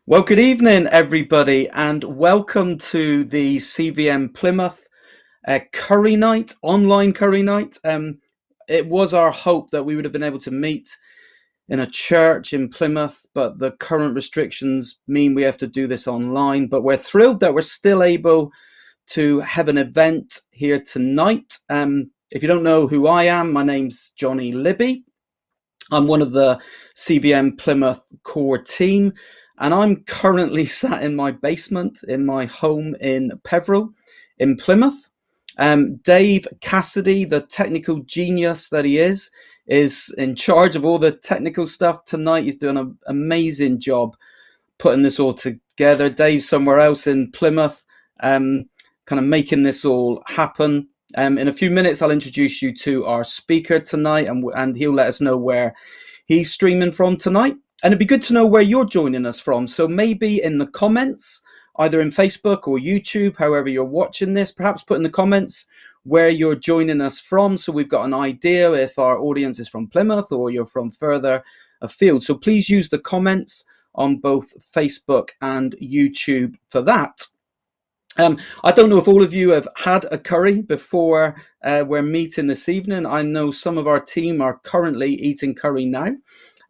Well, good evening, everybody, and welcome to the CVM Plymouth curry night, online curry night. It was our hope that we would have been able to meet in a church in Plymouth, but the current restrictions mean we have to do this online. But we're thrilled that we're still able to have an event here tonight. If you don't know who I am, my name's Jonny Libby. I'm one of the CVM Plymouth core team, and I'm currently sat in my basement in my home in Peveril in Plymouth. Dave Cassidy, the technical genius that he is in charge of all the technical stuff tonight. He's doing an amazing job putting this all together. Dave's somewhere else in Plymouth, kind of making this all happen. In a few minutes, I'll introduce you to our speaker tonight, and he'll let us know where he's streaming from tonight. And it'd be good to know where you're joining us from. So maybe in the comments, either in Facebook or YouTube, however you're watching this, perhaps put in the comments where you're joining us from, so we've got an idea if our audience is from Plymouth or you're from further afield. So please use the comments on both Facebook and YouTube for that. I don't know if all of you have had a curry before we're meeting this evening. I know some of our team are currently eating curry now.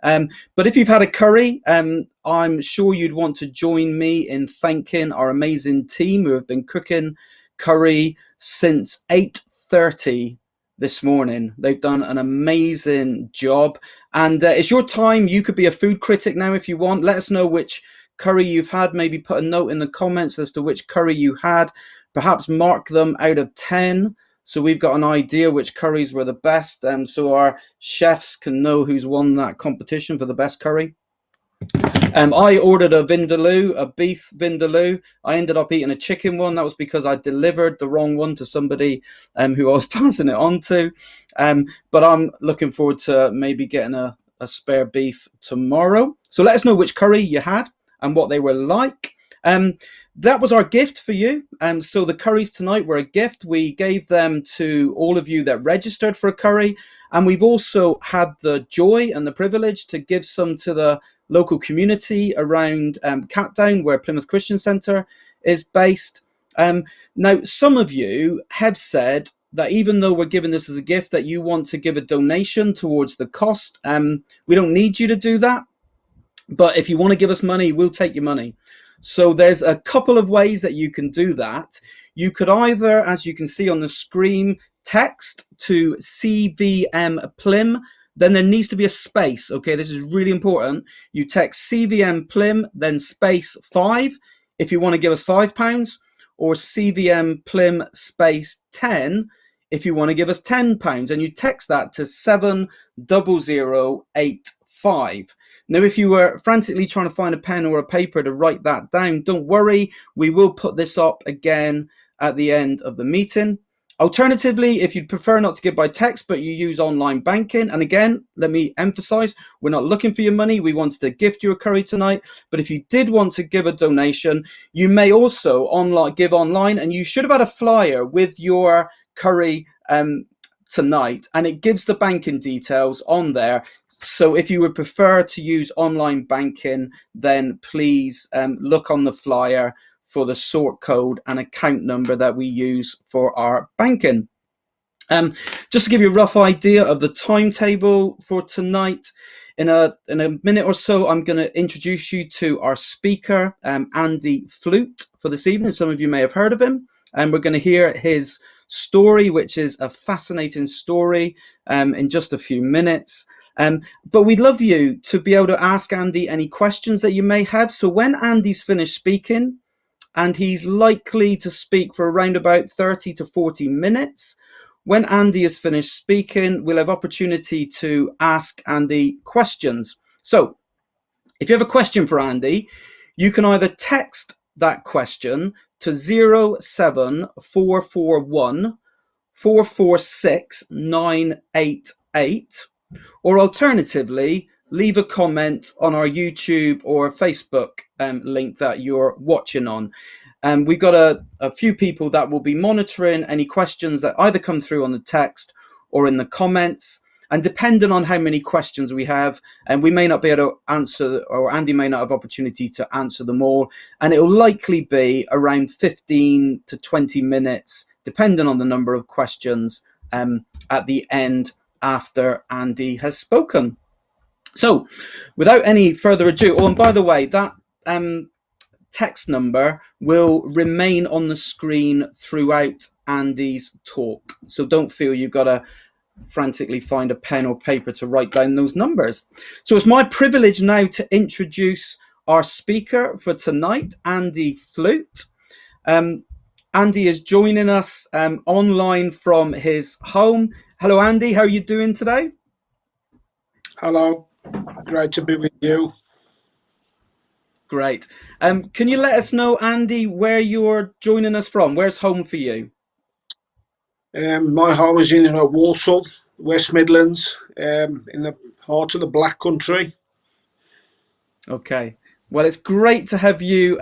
But if you've had a curry, I'm sure you'd want to join me in thanking our amazing team who have been cooking curry since 8:30 this morning. They've done an amazing job. And it's your time. You could be a food critic now if you want. Let us know which curry you've had. Maybe put a note in the comments as to which curry you had. Perhaps mark them out of 10. So we've got an idea which curries were the best, so our chefs can know who's won that competition for the best curry. I ordered a vindaloo, a beef vindaloo. I ended up eating a chicken one. That was because I delivered the wrong one to somebody who I was passing it on to. But I'm looking forward to maybe getting a spare beef tomorrow. So let us know which curry you had and what they were like. That was our gift for you. So the curries tonight were a gift. We gave them to all of you that registered for a curry. And we've also had the joy and the privilege to give some to the local community around Catdown, where Plymouth Christian Centre is based. Now, some of you have said that even though we're giving this as a gift, that you want to give a donation towards the cost. We don't need you to do that. But if you want to give us money, we'll take your money. So there's a couple of ways that you can do that. You could either, as you can see on the screen, text to CVMPLYM. Then there needs to be a space. Okay, this is really important. You text CVMPLYM, then space 5 if you want to give us £5, or CVMPLYM space 10 if you want to give us £10. And you text that to 70085. Now, if you were frantically trying to find a pen or a paper to write that down, don't worry. We will put this up again at the end of the meeting. Alternatively, if you'd prefer not to give by text, but you use online banking, and again, let me emphasize, we're not looking for your money. We wanted to gift you a curry tonight. But if you did want to give a donation, you may also give online, and you should have had a flyer with your curry tonight, and it gives the banking details on there. So if you would prefer to use online banking, then please look on the flyer for the sort code and account number that we use for our banking. Just to give you a rough idea of the timetable for tonight, in a minute or so, I'm going to introduce you to our speaker, Andy Flute, for this evening. Some of you may have heard of him, and we're going to hear his story, which is a fascinating story, in just a few minutes. But we'd love you to be able to ask Andy any questions that you may have. So when Andy's finished speaking, and he's likely to speak for around about 30 to 40 minutes, when Andy is finished speaking, we'll have opportunity to ask Andy questions. So if you have a question for Andy, you can either text that question to 07441 446 988, or alternatively, leave a comment on our YouTube or Facebook link that you're watching on. We've got a few people that will be monitoring any questions that either come through on the text or in the comments. And depending on how many questions we have, and we may not be able to answer, or Andy may not have opportunity to answer them all, and it will likely be around 15 to 20 minutes, depending on the number of questions at the end after Andy has spoken. So without any further ado, oh, and by the way, that text number will remain on the screen throughout Andy's talk. So don't feel you've got to frantically find a pen or paper to write down those numbers. So it's my privilege now to introduce our speaker for tonight, Andy Flute. Andy is joining us online from his home. Hello, Andy. How are you doing today? Hello. Great to be with you. Great. Can you let us know, Andy, where you're joining us from? Where's home for you? My home is in Walsall, West Midlands, in the heart of the Black Country. Okay. Well, it's great to have you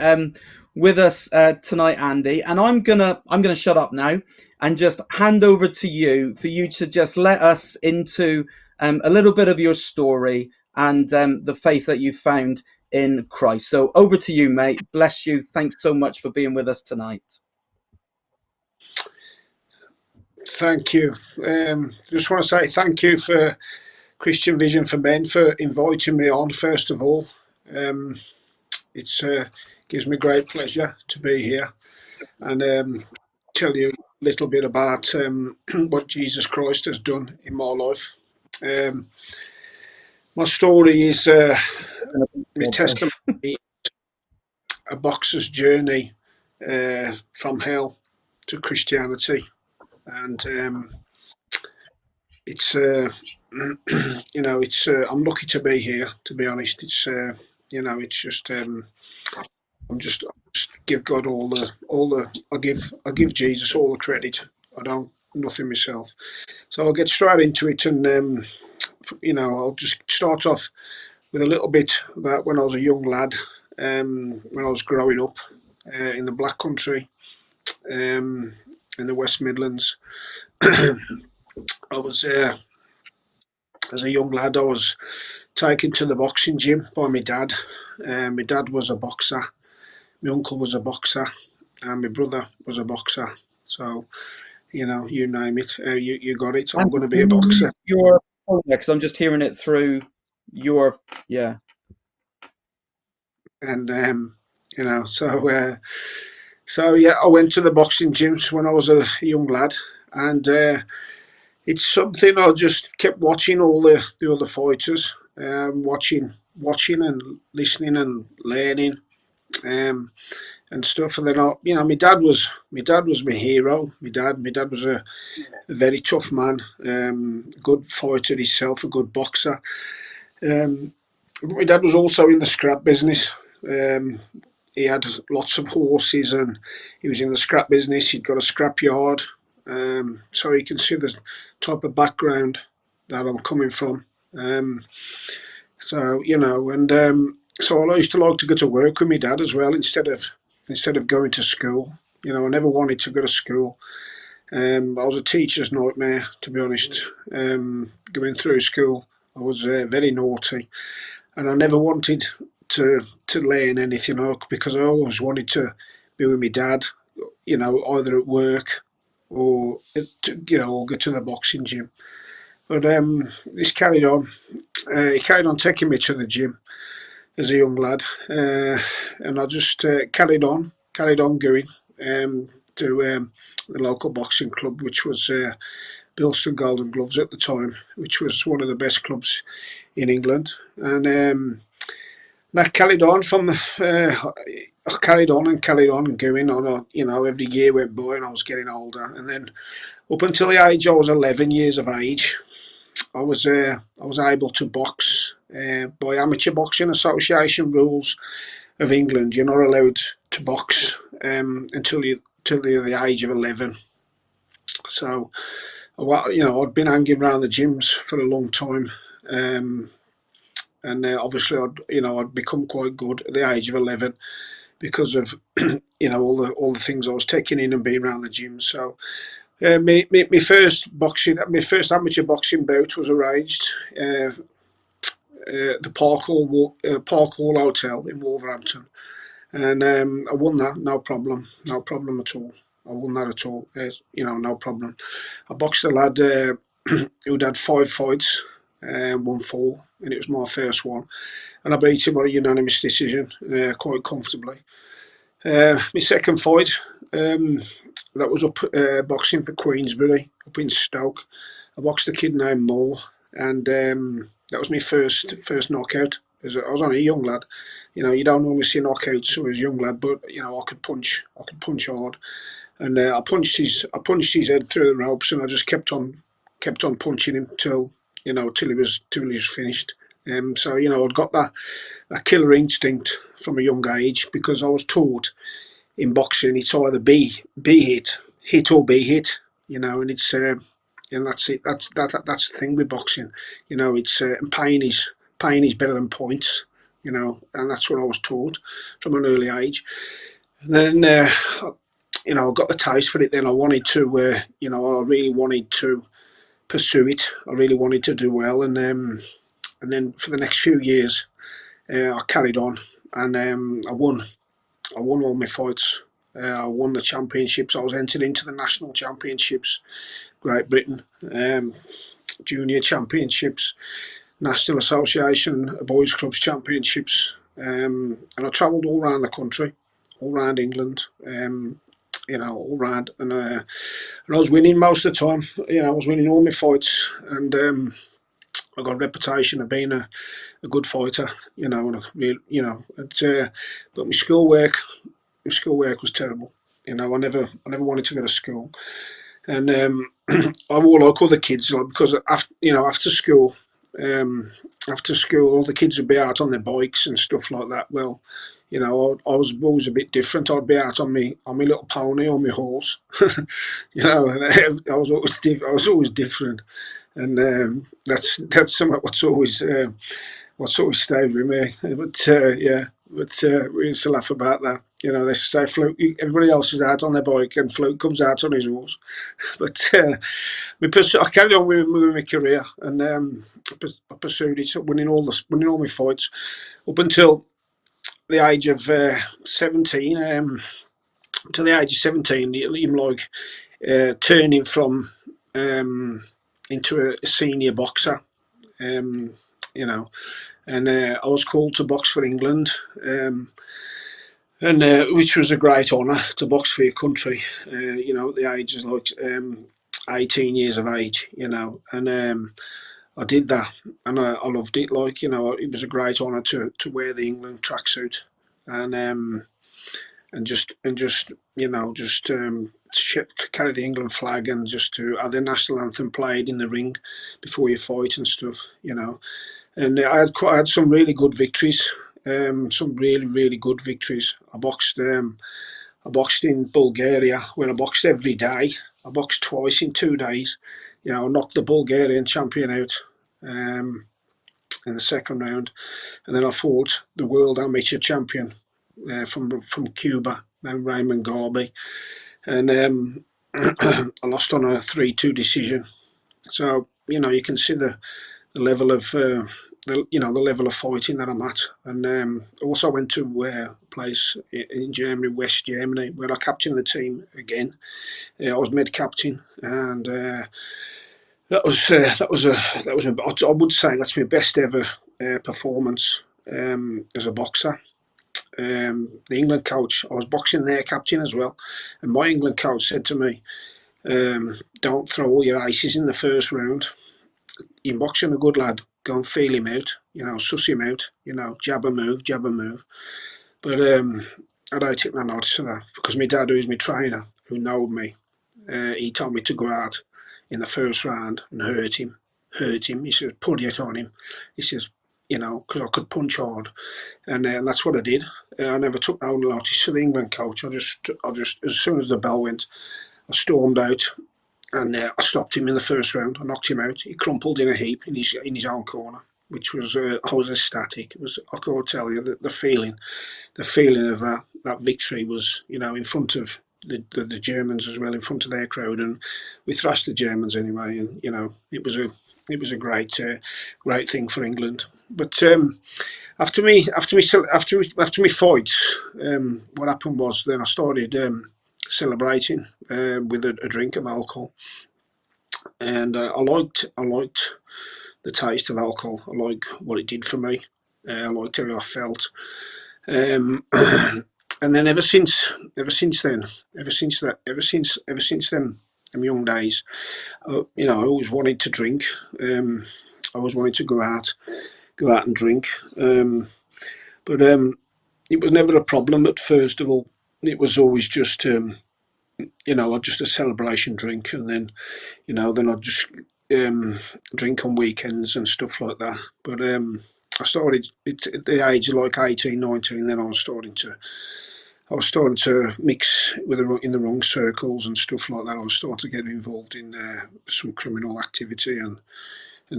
with us tonight, Andy. And I'm gonna shut up now and just hand over to you for you to just let us into a little bit of your story and the faith that you found in Christ. So over to you, mate. Bless you. Thanks so much for being with us tonight. Thank you. Just want to say thank you for Christian Vision for Men for inviting me on, first of all. It gives me great pleasure to be here and tell you a little bit about what Jesus Christ has done in my life. My story is my testimony, a boxer's journey from hell to Christianity, and it's it's I'm lucky to be here. To be honest, it's it's just I'm just give God all the I give Jesus all the credit. I don't nothing myself. So I'll get straight into it, and I'll just start off with a little bit about when I was a young lad, when I was growing up in the Black Country, in the West Midlands. I was as a young lad, I was taken to the boxing gym by my dad. My dad was a boxer, my uncle was a boxer, and my brother was a boxer. So, you name it, you got it. I'm going to be a boxer. Your because I'm just hearing it through your And so yeah, I went to the boxing gyms when I was a young lad, and it's something I just kept watching all the other fighters, watching and listening and learning, and stuff. And then my dad was my hero. My dad was a very tough man, good fighter himself, a good boxer. My dad was also in the scrap business. He had lots of horses, and he was in the scrap business. He'd got a scrap yard. So you can see the type of background that I'm coming from. So I used to like to go to work with my dad as well instead of going to school. I never wanted to go to school. I was a teacher's nightmare, to be honest. Going through school, I was very naughty, and I never wanted to learn anything because I always wanted to be with my dad. Either at work or or go to the boxing gym. But this carried on. He carried on taking me to the gym as a young lad, and I just carried on going to the local boxing club, which was Bilston Golden Gloves at the time, which was one of the best clubs in England, and that carried on from I carried on and going on. Every year went by and I was getting older, and then up until the age I was 11 years of age, I was able to box by Amateur Boxing Association rules of England. You're not allowed to box until the age of 11. So, I'd been hanging around the gyms for a long time, and obviously I'd become quite good at the age of 11 because of all the things I was taking in and being around the gym. So My first amateur boxing bout was arranged at the Park Hall Hotel in Wolverhampton, and I won that, no problem, no problem at all. I won that at all, no problem. I boxed a lad who'd had 5 fights, won 4, and it was my first one, and I beat him by a unanimous decision, quite comfortably. My second fight, that was up boxing for Queensbury, up in Stoke. I boxed a kid named Moore, and that was my first knockout. I was only a young lad. You don't normally see knockouts when I was a young lad, but I could punch hard, and I punched his head through the ropes, and I just kept on punching him till he was finished. So I'd got that killer instinct from a young age, because I was taught in boxing it's either be hit or be hit, and it's and that's it. That's the thing with boxing. It's pain is better than points. And that's what I was taught from an early age. And then I got the taste for it. Then I wanted to, I really wanted to pursue it. I really wanted to do well, and then for the next few years, I carried on, and I won all my fights. I won the championships. I was entered into the national championships, Great Britain, junior championships, National Association Boys Clubs championships, and I travelled all around the country, all around England, all round, and I was winning most of the time. I was winning all my fights, and I got a reputation of being a good fighter. And but my schoolwork was terrible. I never wanted to go to school, and I wore like other kids, like, because after school, all the kids would be out on their bikes and stuff like that. Well, I was always a bit different. I'd be out on my little pony or my horse, and I was always different, and that's something what's always stayed with me. But we used to laugh about that. They say Fluke. Everybody else is out on their bike, and Fluke comes out on his horse. But I carried on with my career, and I pursued it, winning all my fights up until the age of 17. To the age of 17, I'm like turning from into a senior boxer. And I was called to box for England, and which was a great honour to box for your country. At the age of like 18 years of age, and I did that, and I loved it. Like, it was a great honour to wear the England tracksuit, and just carry the England flag, and just to have the national anthem played in the ring before you fight and stuff. And I had some really good victories, some really, really good victories. I boxed in Bulgaria, where I boxed every day. I boxed twice in 2 days. I knocked the Bulgarian champion out in the second round, and then I fought the world amateur champion from Cuba, named Raymond Garby, and I lost on a 3-2 decision. So you can see the level of the level of fighting that I'm at. And also went to a place in Germany, West Germany, where I captained the team again. I was med captain, and I would say that's my best ever performance as a boxer. The England coach, I was boxing their captain as well, and my England coach said to me, "Don't throw all your aces in the first round. You're boxing a good lad. Go and feel him out. Suss him out. Jab a move, jab a move." But I don't take no notice of that, because my dad, who's my trainer, who knowed me, he told me to go out in the first round and hurt him. He says, put it on him. He says, because I could punch hard, and that's what I did. I never took no notice to the England coach. I just, as soon as the bell went, I stormed out, and I stopped him in the first round. I knocked him out. He crumpled in a heap in his own corner, which was I was ecstatic. It was, I can't tell you, the feeling of that victory was, in front of the Germans as well in front of their crowd, and we thrashed the Germans anyway. And it was a great thing for England. But after me fights, what happened was then I started celebrating with a drink of alcohol, and I liked the taste of alcohol. I liked what it did for me. I liked how I felt. Um, and then ever since then, ever since them young days, I always wanted to drink. I always wanted to go out and drink. But it was never a problem at first of all. It was always just just a celebration drink, and then then I'd just drink on weekends and stuff like that. But I started at the age of like 18, 19. Then I was starting to mix in the wrong circles and stuff like that. I was starting to get involved in some criminal activity and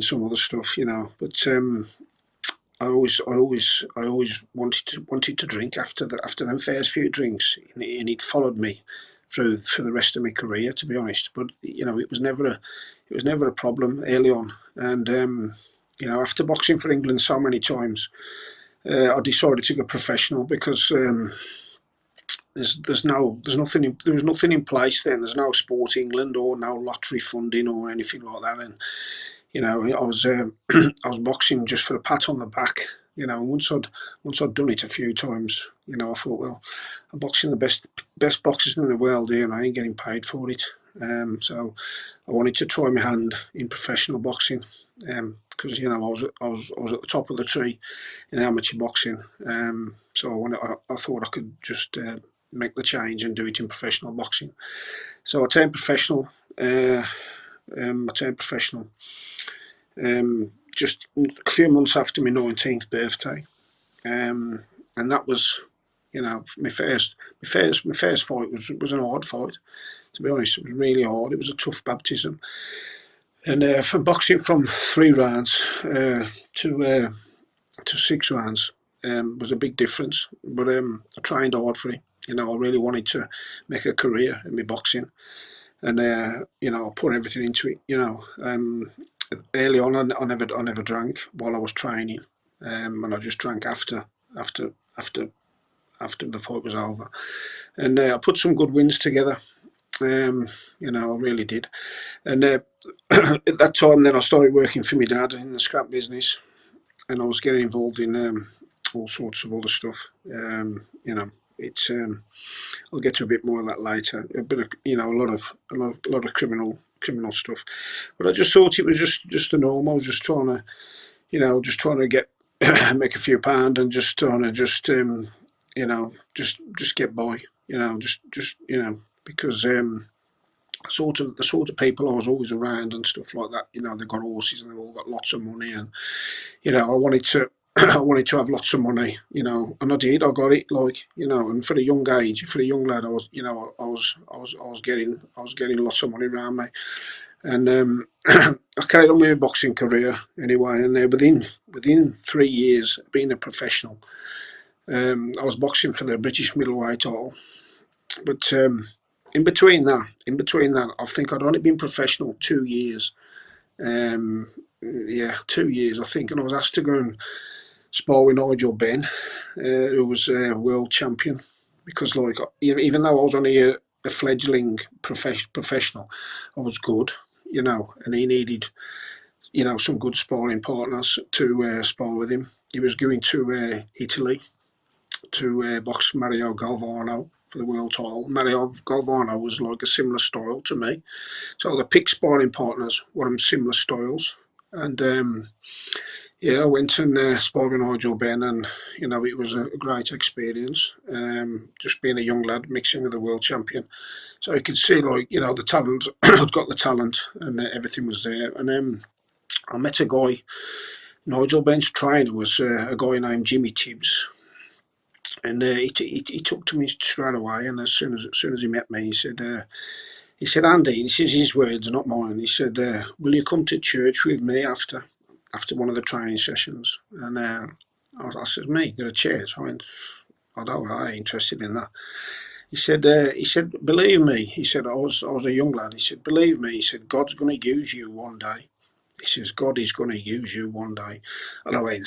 some other stuff, But I always wanted to drink after them first few drinks, and it followed me through for the rest of my career, to be honest. But it was never a problem early on, and after boxing for England so many times, I decided to go professional because there was nothing in place then. There's no Sport England or no lottery funding or anything like that, and I was I was boxing just for a pat on the back. Once I'd done it a few times, I thought, well, I'm boxing the best boxers in the world here, and I ain't getting paid for it. So I wanted to try my hand in professional boxing, because I was at the top of the tree in amateur boxing. So I thought I could just make the change and do it in professional boxing. So I turned professional. Just a few months after my 19th birthday, and that was, my first fight was an hard fight. To be honest, it was really hard. It was a tough baptism, and from boxing from 3 rounds to 6 rounds was a big difference. But I trained hard for it. I really wanted to make a career in my boxing, and I put everything into it. Early on, I never drank while I was training, and I just drank after the fight was over. And I put some good wins together. I really did. And at that time, then I started working for my dad in the scrap business, and I was getting involved in all sorts of other stuff. It's I'll get to a bit more of that later. A bit of a lot of criminal stuff, but I just thought it was just the norm. I was just trying to get make a few pound and just trying to just get by. Because the sort of people I was always around and stuff like that. They've got horses and they've all got lots of money, and I wanted to I wanted to have lots of money, and I did. I got it, and for a young age, for a young lad, I was getting lots of money around me, and I carried on with my boxing career anyway. And within 3 years of being a professional, I was boxing for the British middleweight title. But in between that, I think I'd only been professional 2 years. 2 years, I think, and I was asked to go and spar with Nigel Benn, who was a world champion, because even though I was only a fledgling professional, I was good, and he needed some good sparring partners to spar with him. He was going to Italy to box Mario Galvano for the world title. Mario Galvano was like a similar style to me, so the pick sparring partners were in similar styles, and I went and sparred with Nigel Benn, and it was a great experience. Just being a young lad mixing with a world champion, so you could see the talent. I'd got the talent, and everything was there. And I met a guy. Nigel Benn's trainer was a guy named Jimmy Tibbs, and he took to me straight away. And as soon as he met me, he said, Andy, this is his words, not mine. He said, will you come to church with me after one of the training sessions? And I said, me, got a church? I went, I ain't interested in that. he said, believe me. He said, I was a young lad. He said, believe me. He said, God's going to use you one day. He says, God is going to use you one day. And I went,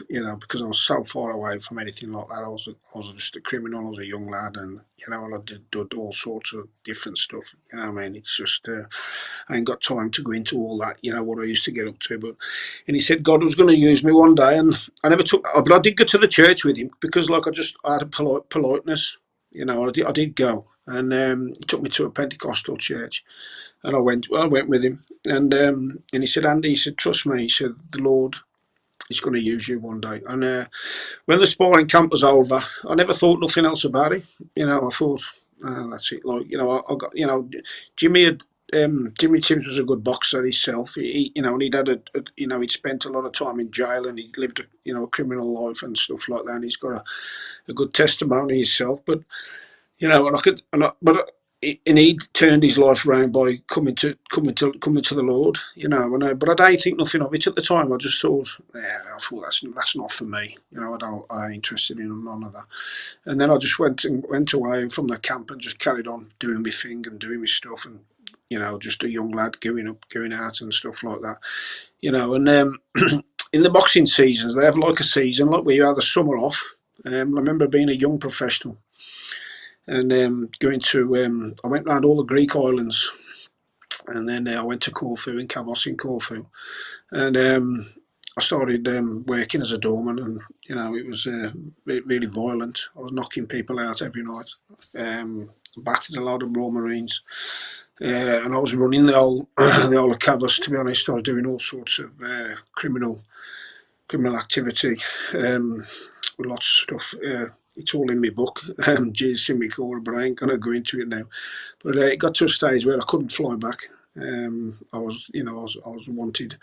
because I was so far away from anything like that. I was just a criminal. I was a young lad, and and I did all sorts of different stuff. What I mean, it's just I ain't got time to go into all that. What I used to get up to. But and he said God was going to use me one day, and I never took. But I did go to the church with him because, like, I had a politeness. I did go, and he took me to a Pentecostal church. And I went. Well, I went with him, and he said, Andy, he said, trust me. He said, the Lord is going to use you one day. And when the sparring camp was over, I never thought nothing else about it. I thought, that's it. Like, I got, Jimmy had. Jimmy Timms was a good boxer himself. And he'd had he'd spent a lot of time in jail, and he'd lived a criminal life and stuff like that. And he's got a good testimony himself. But and I could, and he turned his life around by coming to the Lord, but I didn't think nothing of it at the time. I just thought, I thought that's not for me, I ain't interested in none of that. And then I just went away from the camp and just carried on doing my thing and doing my stuff, and just a young lad going out and stuff like that, and in the boxing seasons they have like a season like where you have the summer off. I remember being a young professional and going to I went around all the Greek islands, and then I went to Corfu, in Kavos in Corfu, and I started working as a doorman, and it was really violent. I was knocking people out every night, battered a lot of Royal Marines, and I was running the whole of Kavos. To be honest, I was doing all sorts of criminal activity, with lots of stuff. It's all in my book, Jesus in my core, but I ain't gonna go into it now. But it got to a stage where I couldn't fly back. I was, I was wanted,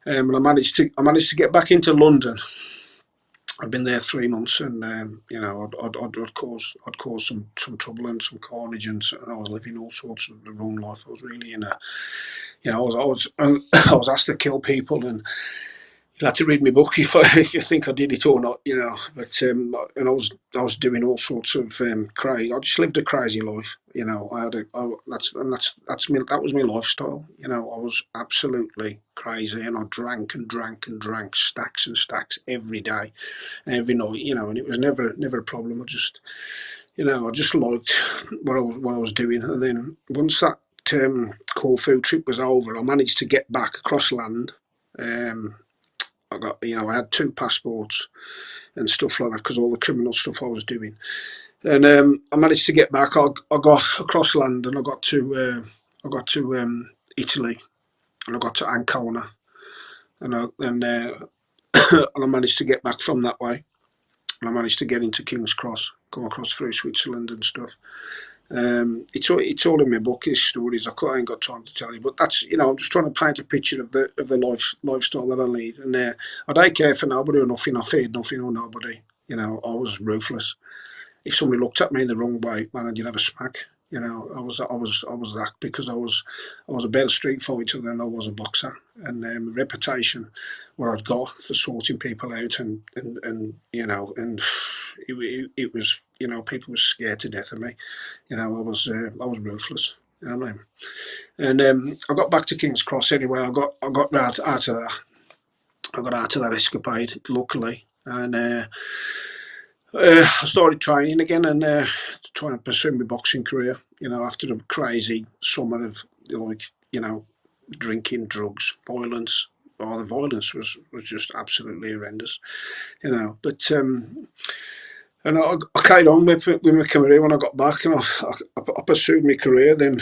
and I managed to get back into London. I'd been there 3 months, and I'd caused some trouble and some carnage, and I was living all sorts of the wrong life. I was really in a, I was asked to kill people, and you had to read my book if you think I did it or not, But and I was doing all sorts of crazy. I just lived a crazy life, I had that was my lifestyle, I was absolutely crazy, and I drank and drank and drank stacks and stacks every day, every night, and it was never a problem. I just liked what I was doing, and then once that Corfu trip was over, I managed to get back across land. I got, I had 2 passports and stuff like that because all the criminal stuff I was doing. And I managed to get back. I got across land, and I got to Italy, and I got to Ancona, and I managed to get back from that way. And I managed to get into King's Cross, come across through Switzerland and stuff. It's all in my book. His stories. I ain't got time to tell you, but that's I'm just trying to paint a picture of the lifestyle that I lead, and I don't care for nobody or nothing. I feared nothing or nobody. I was ruthless. If somebody looked at me in the wrong way, man, I'd have a smack. I was that because I was a better street fighter than I was a boxer, and reputation what I'd got for sorting people out, and it was people were scared to death of me. I was ruthless. You know what I mean? And I got back to King's Cross anyway. I got out of that. I got out of that escapade, luckily, and I started training again and trying to pursue my boxing career. After a crazy summer of drinking, drugs, violence. Oh, the violence was just absolutely horrendous. But and I carried on with my career when I got back, and I pursued my career. Then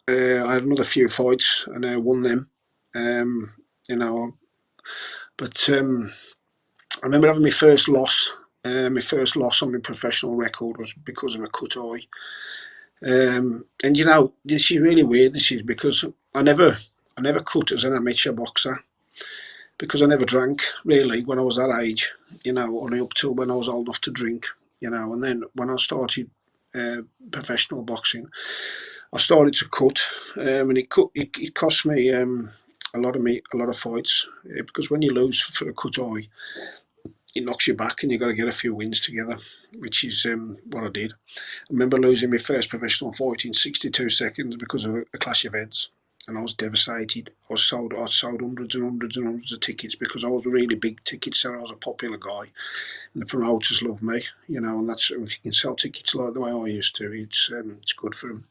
I had another few fights, and I won them. Um, you know, but I remember having my first loss. My first loss on my professional record was because of a cut eye. And this is really weird. This is because I never cut as an amateur boxer because I never drank really when I was that age. Only up till when I was old enough to drink. And then when I started professional boxing, I started to cut, and it cost me a lot of fights because when you lose for a cut eye, it knocks you back, and you've got to get a few wins together, which is what I did. I remember losing my first professional fight in 62 seconds because of a clash of heads, and I was devastated. I sold hundreds and hundreds and hundreds of tickets because I was a really big ticket seller. I was a popular guy, and the promoters love me, and that's, if you can sell tickets like the way I used to, it's good for them.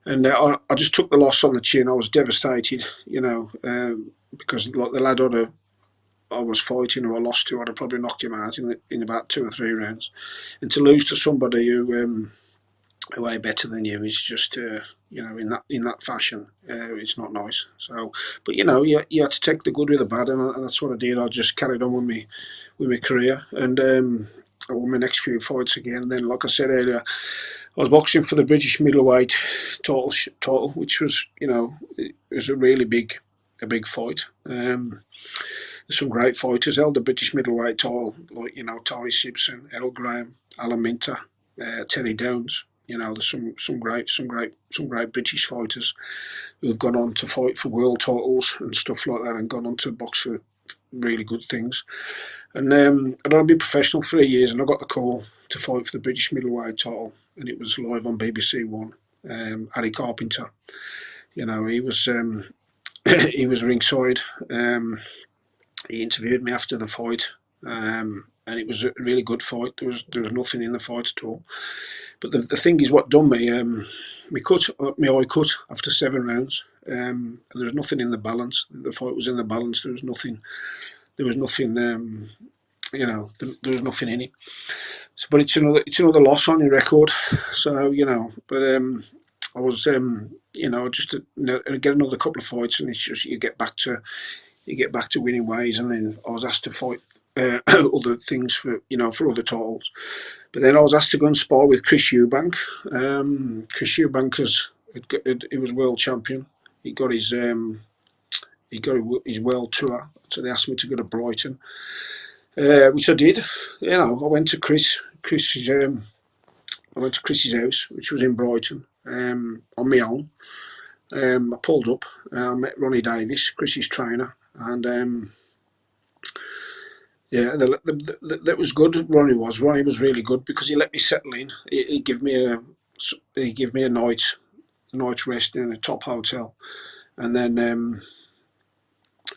And I just took the loss on the chin. I was devastated, because like the lad I was fighting, who I lost to, I'd have probably knocked him out in about 2 or 3 rounds. And to lose to somebody who way better than you is just in that fashion, it's not nice. So, but you had to take the good with the bad, and that's what I did. I just carried on with my career, and I won my next few fights again. And then, like I said earlier, I was boxing for the British middleweight title, which was, it was a really big fight. There's some great fighters held the British middleweight title, like Tony Simpson, Errol Graham, Alan Minter, Terry Downs. There's some great British fighters who have gone on to fight for world titles and stuff like that, and gone on to box for really good things. And I'd only been professional 3 years, and I got the call to fight for the British middleweight title, and it was live on BBC One. Harry Carpenter, he was he was ringside. He interviewed me after the fight, and it was a really good fight. There was nothing in the fight at all. But the thing is, what done me, my eye cut after 7 rounds. And there was nothing in the balance. The fight was in the balance. There was nothing. There was nothing. There was nothing in it. So, but it's another loss on your record. So but I was just get another couple of fights, and it's just you get back to winning ways. And then I was asked to fight other things for other titles. But then I was asked to go and spar with Chris Eubank. Chris Eubank he was world champion. He got his world tour. So they asked me to go to Brighton, which I did. I went to Chris's house, which was in Brighton, on my own. I pulled up. I met Ronnie Davis, Chris's trainer, and that was good. Ronnie was really good because he let me settle in. He gave me a night's rest in a top hotel, and then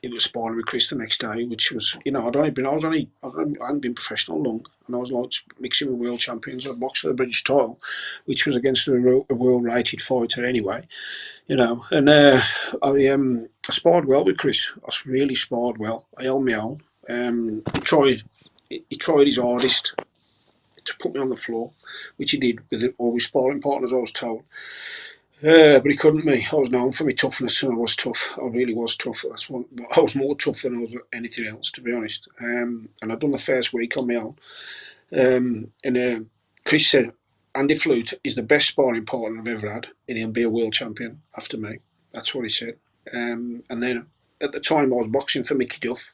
it was sparring with Chris the next day, which was I hadn't been professional long, and I was like mixing with world champions. I boxed for the British title, which was against a world rated fighter anyway, and I sparred well with Chris. I really sparred well. I held my own. He tried his hardest to put me on the floor, which he did with all his sparring partners, I was told. But he couldn't me. I was known for my toughness, and I was tough. I really was tough. I was more tough than I was anything else, to be honest. And I'd done the first week on my own. And Chris said, Andy Flute is the best sparring partner I've ever had, and he'll be a world champion after me. That's what he said. And then at the time I was boxing for Mickey Duff.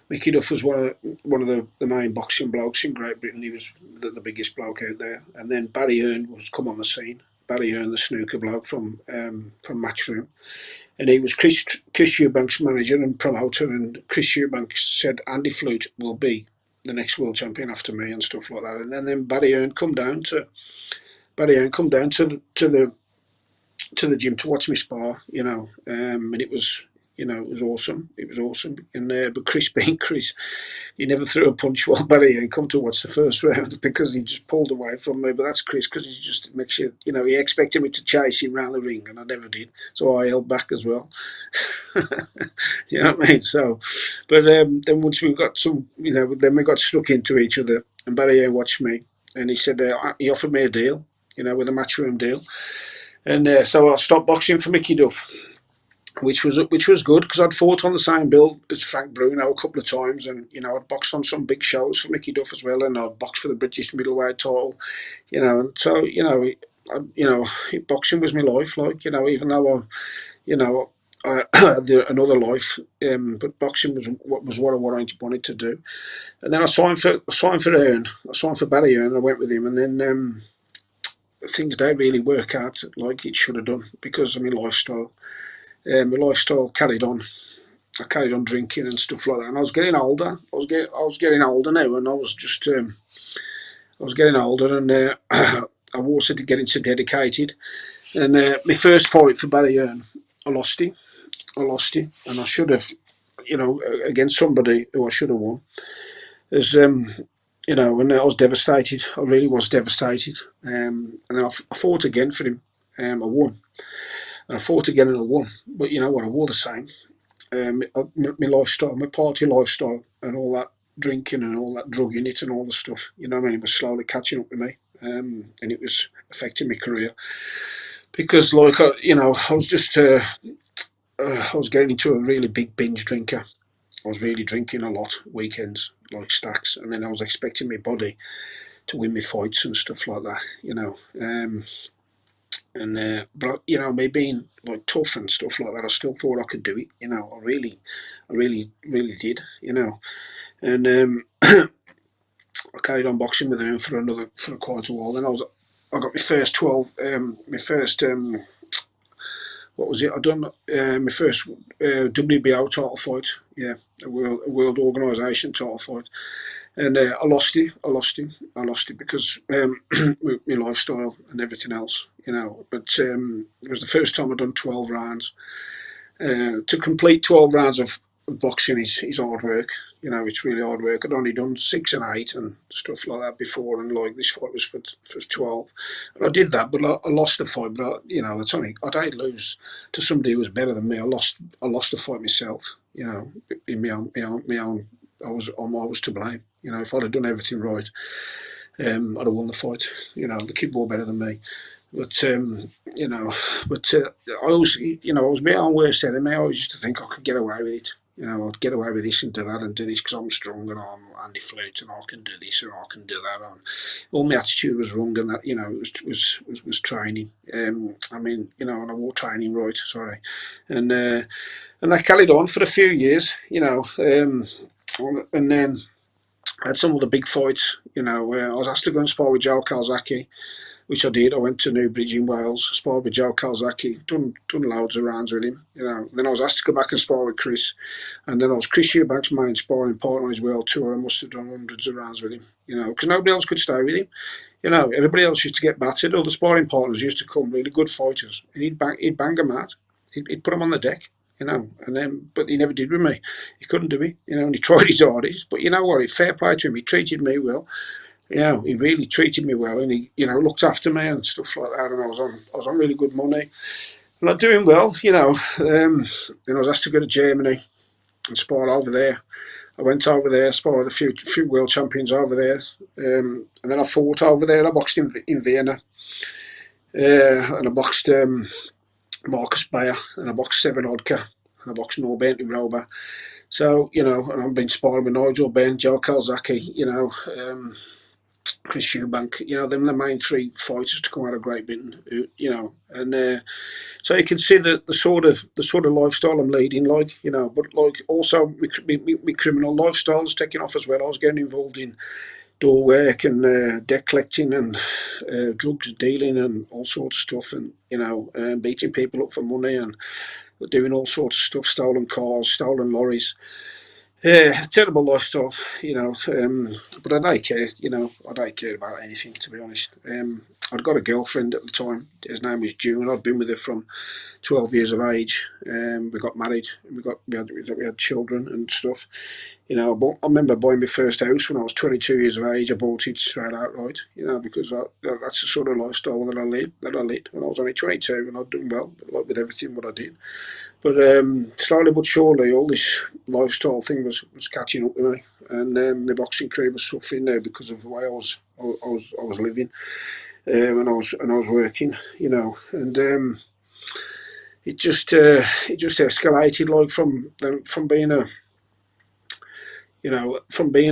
Mickey Duff was one of the main boxing blokes in Great Britain. He was the biggest bloke out there. And then Barry Hearn was come on the scene. Barry Hearn, the snooker bloke from Matchroom. And he was Chris Eubank's manager and promoter. And Chris Eubank said Andy Flute will be the next world champion after me and stuff like that. And then Barry Hearn come down to the gym to watch me spar, and it was awesome. It was awesome. And but Chris, being Chris, he never threw a punch while Barry and come to watch the first round because he just pulled away from me. But that's Chris, because he just makes you, he expected me to chase him around the ring, and I never did. So I held back as well. You know what I mean? So, but then once we got then we got stuck into each other, and Barry watched me, and he said he offered me a deal, with a matchroom deal. And so I stopped boxing for Mickey Duff, which was good because I'd fought on the same bill as Frank Bruno a couple of times, and I'd boxed on some big shows for Mickey Duff as well, and I'd boxed for the British middleweight title, and so boxing was my life, like even though I had another life, but boxing was what I wanted to do. And then I signed for Hearn, I signed for Barry Hearn, and I went with him, and then things don't really work out like it should have done because of my lifestyle. My lifestyle carried on. I carried on drinking and stuff like that. And I was getting older. I was getting older now, and I was just I was getting older, and I also did get into dedicated. And my first fight for Ballyern, I lost it. I lost it, and I should have, against somebody who I should have won. There's and I was devastated. I really was devastated. And then I fought again for him. I won. And I fought again and I won. But you know what? I wore the same. My lifestyle, my party lifestyle, and all that drinking and all that drug in it and all the stuff. You know what I mean? It was slowly catching up with me. And it was affecting my career. Because, like, I was just, I was getting into a really big binge drinker. I was really drinking a lot, weekends, like stacks. And then I was expecting my body to win me fights and stuff like that, but me being like tough and stuff like that, I still thought I could do it. I really did. And I carried on boxing with him for quite a while. Then I got my first 12, my first what was it? I done my first WBO title fight. Yeah, a world organisation title fight. And I lost it. I lost it because my lifestyle and everything else, But it was the first time I'd done 12 rounds. To complete 12 rounds of boxing is hard work. It's really hard work. I'd only done 6 and 8 and stuff like that before, and like this fight was for 12. And I did that, but I lost the fight. But it's only I did lose to somebody who was better than me. I lost the fight myself. In my own. I was to blame. If I'd have done everything right, I'd have won the fight. The kid was better than me. But I always, I was my own worst enemy. I always used to think I could get away with it. I'd get away with this and do that and do this because I'm strong and I'm Andy Flute and I can do this and I can do that. And all my attitude was wrong, and that was training. And I wore training right. Sorry, and that carried on for a few years. And then I had some other big fights. Where I was asked to go and spar with Joe Calzaghe, which I did. I went to Newbridge in Wales, sparred with Joe Calzaghe, done loads of rounds with him. Then I was asked to go back and spar with Chris, and then I was Chris Eubank's main sparring partner on his world tour. I must have done hundreds of rounds with him. Because nobody else could stay with him. Everybody else used to get battered. All the sparring partners used to come, really good fighters, and he'd bang them out. He'd put them on the deck. But he never did with me. He couldn't do it. And he tried his hardest. But you know what? Fair play to him. He treated me well. He really treated me well, and he, looked after me and stuff like that. And I was on really good money, and I'm doing well. Then I was asked to go to Germany and spar over there. I went over there, sparred with a few world champions over there, and then I fought over there. I boxed in Vienna, and I boxed Marcus Bayer, and I boxed Seven Odka, and I boxed Norbert Rober. So and I've been sparring with Nigel Benn, Joe Calzaghe, Chris Eubank, them the main 3 fighters to come out of Great Britain, and so you can see the sort of lifestyle I'm leading, but like also my criminal lifestyle is taking off as well. I was getting involved in door work and debt collecting and drugs dealing and all sorts of stuff, and beating people up for money and doing all sorts of stuff, stolen cars, stolen lorries. Yeah, terrible lifestyle, but I don't care, I don't care about anything, to be honest. I'd got a girlfriend at the time. His name was June. I'd been with her from 12 years of age. We got married. We had children and stuff. I remember buying my first house when I was 22 years of age. I bought it straight outright, because that's the sort of lifestyle that I led when I was only 22, and I'd done well, like with everything what I did. But slowly but surely, all this lifestyle thing was catching up with me, and the boxing career was suffering now because of the way I was living, and I was working, and it just escalated, like from being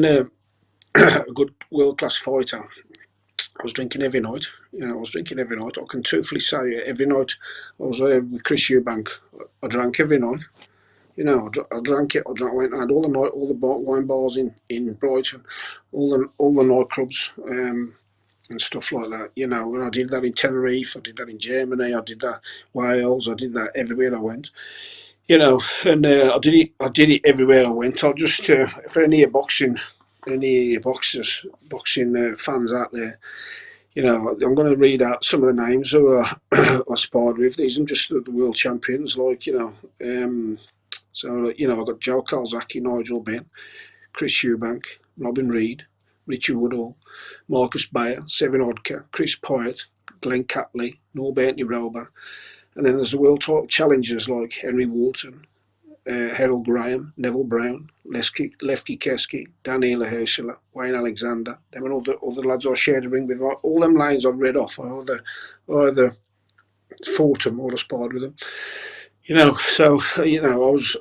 a good world class fighter. I was drinking every night. I can truthfully say every night I was with Chris Eubank. I drank every night. I drank it. I went around all the night, all the wine bars in Brighton, all the nightclubs and stuff like that. And I did that in Tenerife. I did that in Germany. I did that Wales. I did that everywhere I went. and I did it everywhere I went. I'll just for any boxing, any boxing fans out there, I'm going to read out some of the names who I sparred with. These are just the world champions, so I've got Joe Calzaghe, Nigel Benn, Chris Eubank, Robin Reed, Richie Woodall, Marcus Bayer, Sevin Odka, Chris Pyatt, Glenn Catley, Norbert Niroba, and then there's the world title challengers like Henry Wharton, Harold Graham, Neville Brown, Lefty Keski, Daniela Herschler, Wayne Alexander, them and all the lads I shared the ring with. All them lines I've read off, I either fought them or I sparred with them. So I was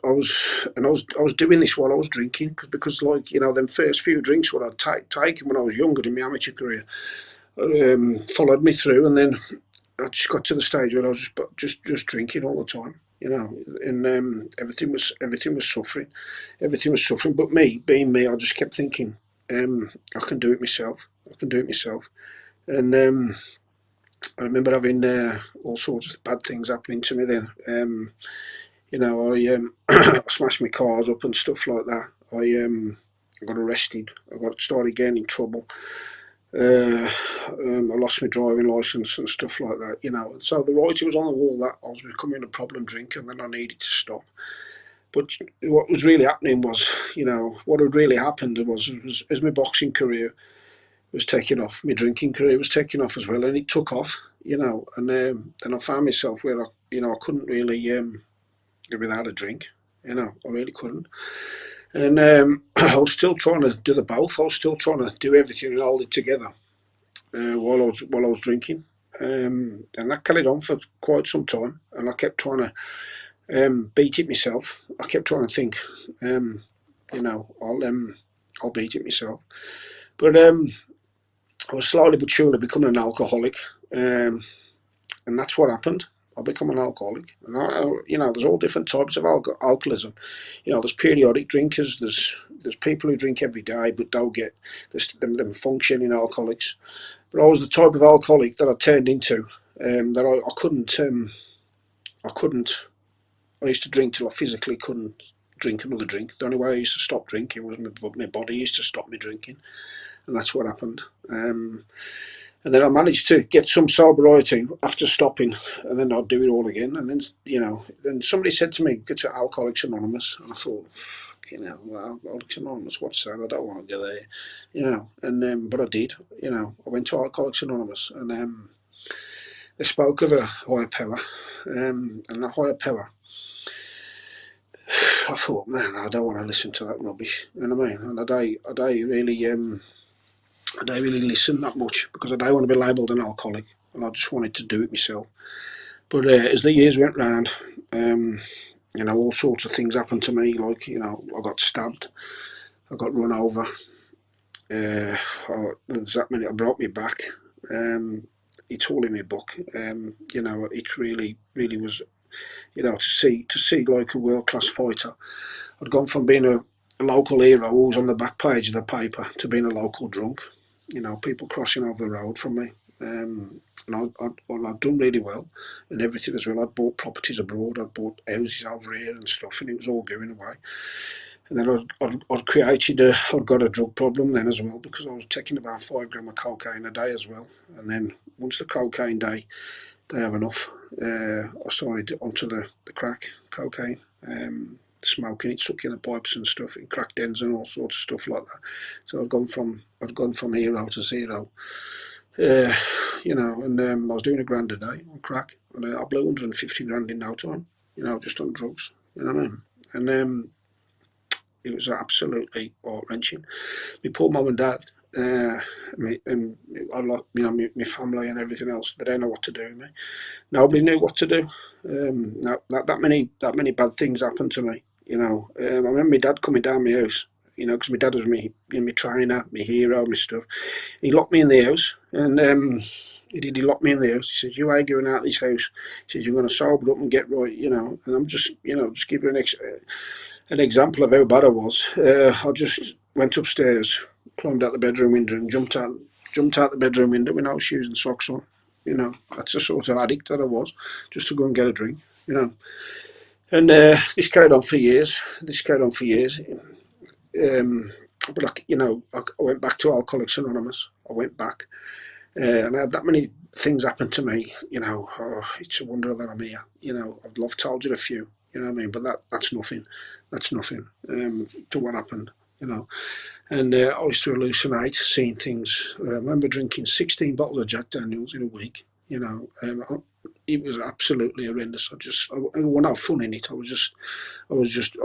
doing this while I was drinking because them first few drinks what I'd taken when I was younger in my amateur career followed me through, and then I just got to the stage where I was just drinking all the time, and everything was suffering, But me, being me, I just kept thinking, I can do it myself. And I remember having all sorts of bad things happening to me then. I smashed my cars up and stuff like that. I got arrested. Started getting in trouble. I lost my driving licence and stuff like that, And so the writing was on the wall that I was becoming a problem drinker and then I needed to stop. But what was really happening was, what had really happened was as my boxing career was taking off, my drinking career was taking off as well, and it took off, and then I found myself where I couldn't really go without a drink, I really couldn't. And I was still trying to do the both. I was still trying to do everything and hold it together while I was drinking, and that carried on for quite some time. And I kept trying to beat it myself. I kept trying to think, I'll beat it myself. But I was slowly but surely becoming an alcoholic, and that's what happened. I become an alcoholic, and there's all different types of alcoholism. There's periodic drinkers. There's people who drink every day but don't get them functioning alcoholics. But I was the type of alcoholic that I turned into. That I couldn't. I used to drink till I physically couldn't drink another drink. The only way I used to stop drinking was my body used to stop me drinking, and that's what happened. And then I managed to get some sobriety after stopping, and then I'd do it all again. And then somebody said to me, "Go to Alcoholics Anonymous," and I thought, Alcoholics Anonymous, what's that? I don't want to go there, And but I did, I went to Alcoholics Anonymous, and they spoke of a higher power, and that higher power. I thought, man, I don't want to listen to that rubbish. You know what I mean? And I don't really listen that much because I don't want to be labelled an alcoholic, and I just wanted to do it myself. But as the years went round, all sorts of things happened to me. Like, I got stabbed, I got run over. There's that many. I broke my back. It's all in my book. It really was. To see like a world class fighter. I'd gone from being a local hero who was on the back page of the paper to being a local drunk. People crossing over the road from me. And I'd done really well and everything as well. I'd bought properties abroad, I'd bought houses over here and stuff, and it was all going away. And then I'd got a drug problem then as well, because I was taking about 5 grams of cocaine a day as well. And then once the cocaine day have enough, I started onto the crack cocaine, smoking it, sucking the pipes and stuff, in crack dens and all sorts of stuff like that. So I'd gone from hero to zero, and I was doing $1,000 a day on crack, and I blew 150 grand in no time, just on drugs. You know what I mean? And it was absolutely heart-wrenching. My poor mum and dad, and my family and everything else, they don't know what to do with me. Nobody knew what to do. That many bad things happened to me. I remember my dad coming down my house, because my dad was my trainer, my hero, my stuff. He locked me in the house, and he locked me in the house. He says, "You ain't going out of this house." He says, "You're going to sober up and get right," And I'm just give you an example of how bad I was. I just went upstairs, climbed out the bedroom window, and jumped out the bedroom window with no shoes and socks on. That's the sort of addict that I was, just to go and get a drink. And this carried on for years. But like, I went back to Alcoholics Anonymous. I went back, and I had that many things happen to me. It's a wonder that I'm here. I've love told you a few. You know what I mean? But that's nothing. That's nothing to what happened. And I used to hallucinate, seeing things. I remember drinking 16 bottles of Jack Daniels in a week. It was absolutely horrendous. I wasn't have fun in it. I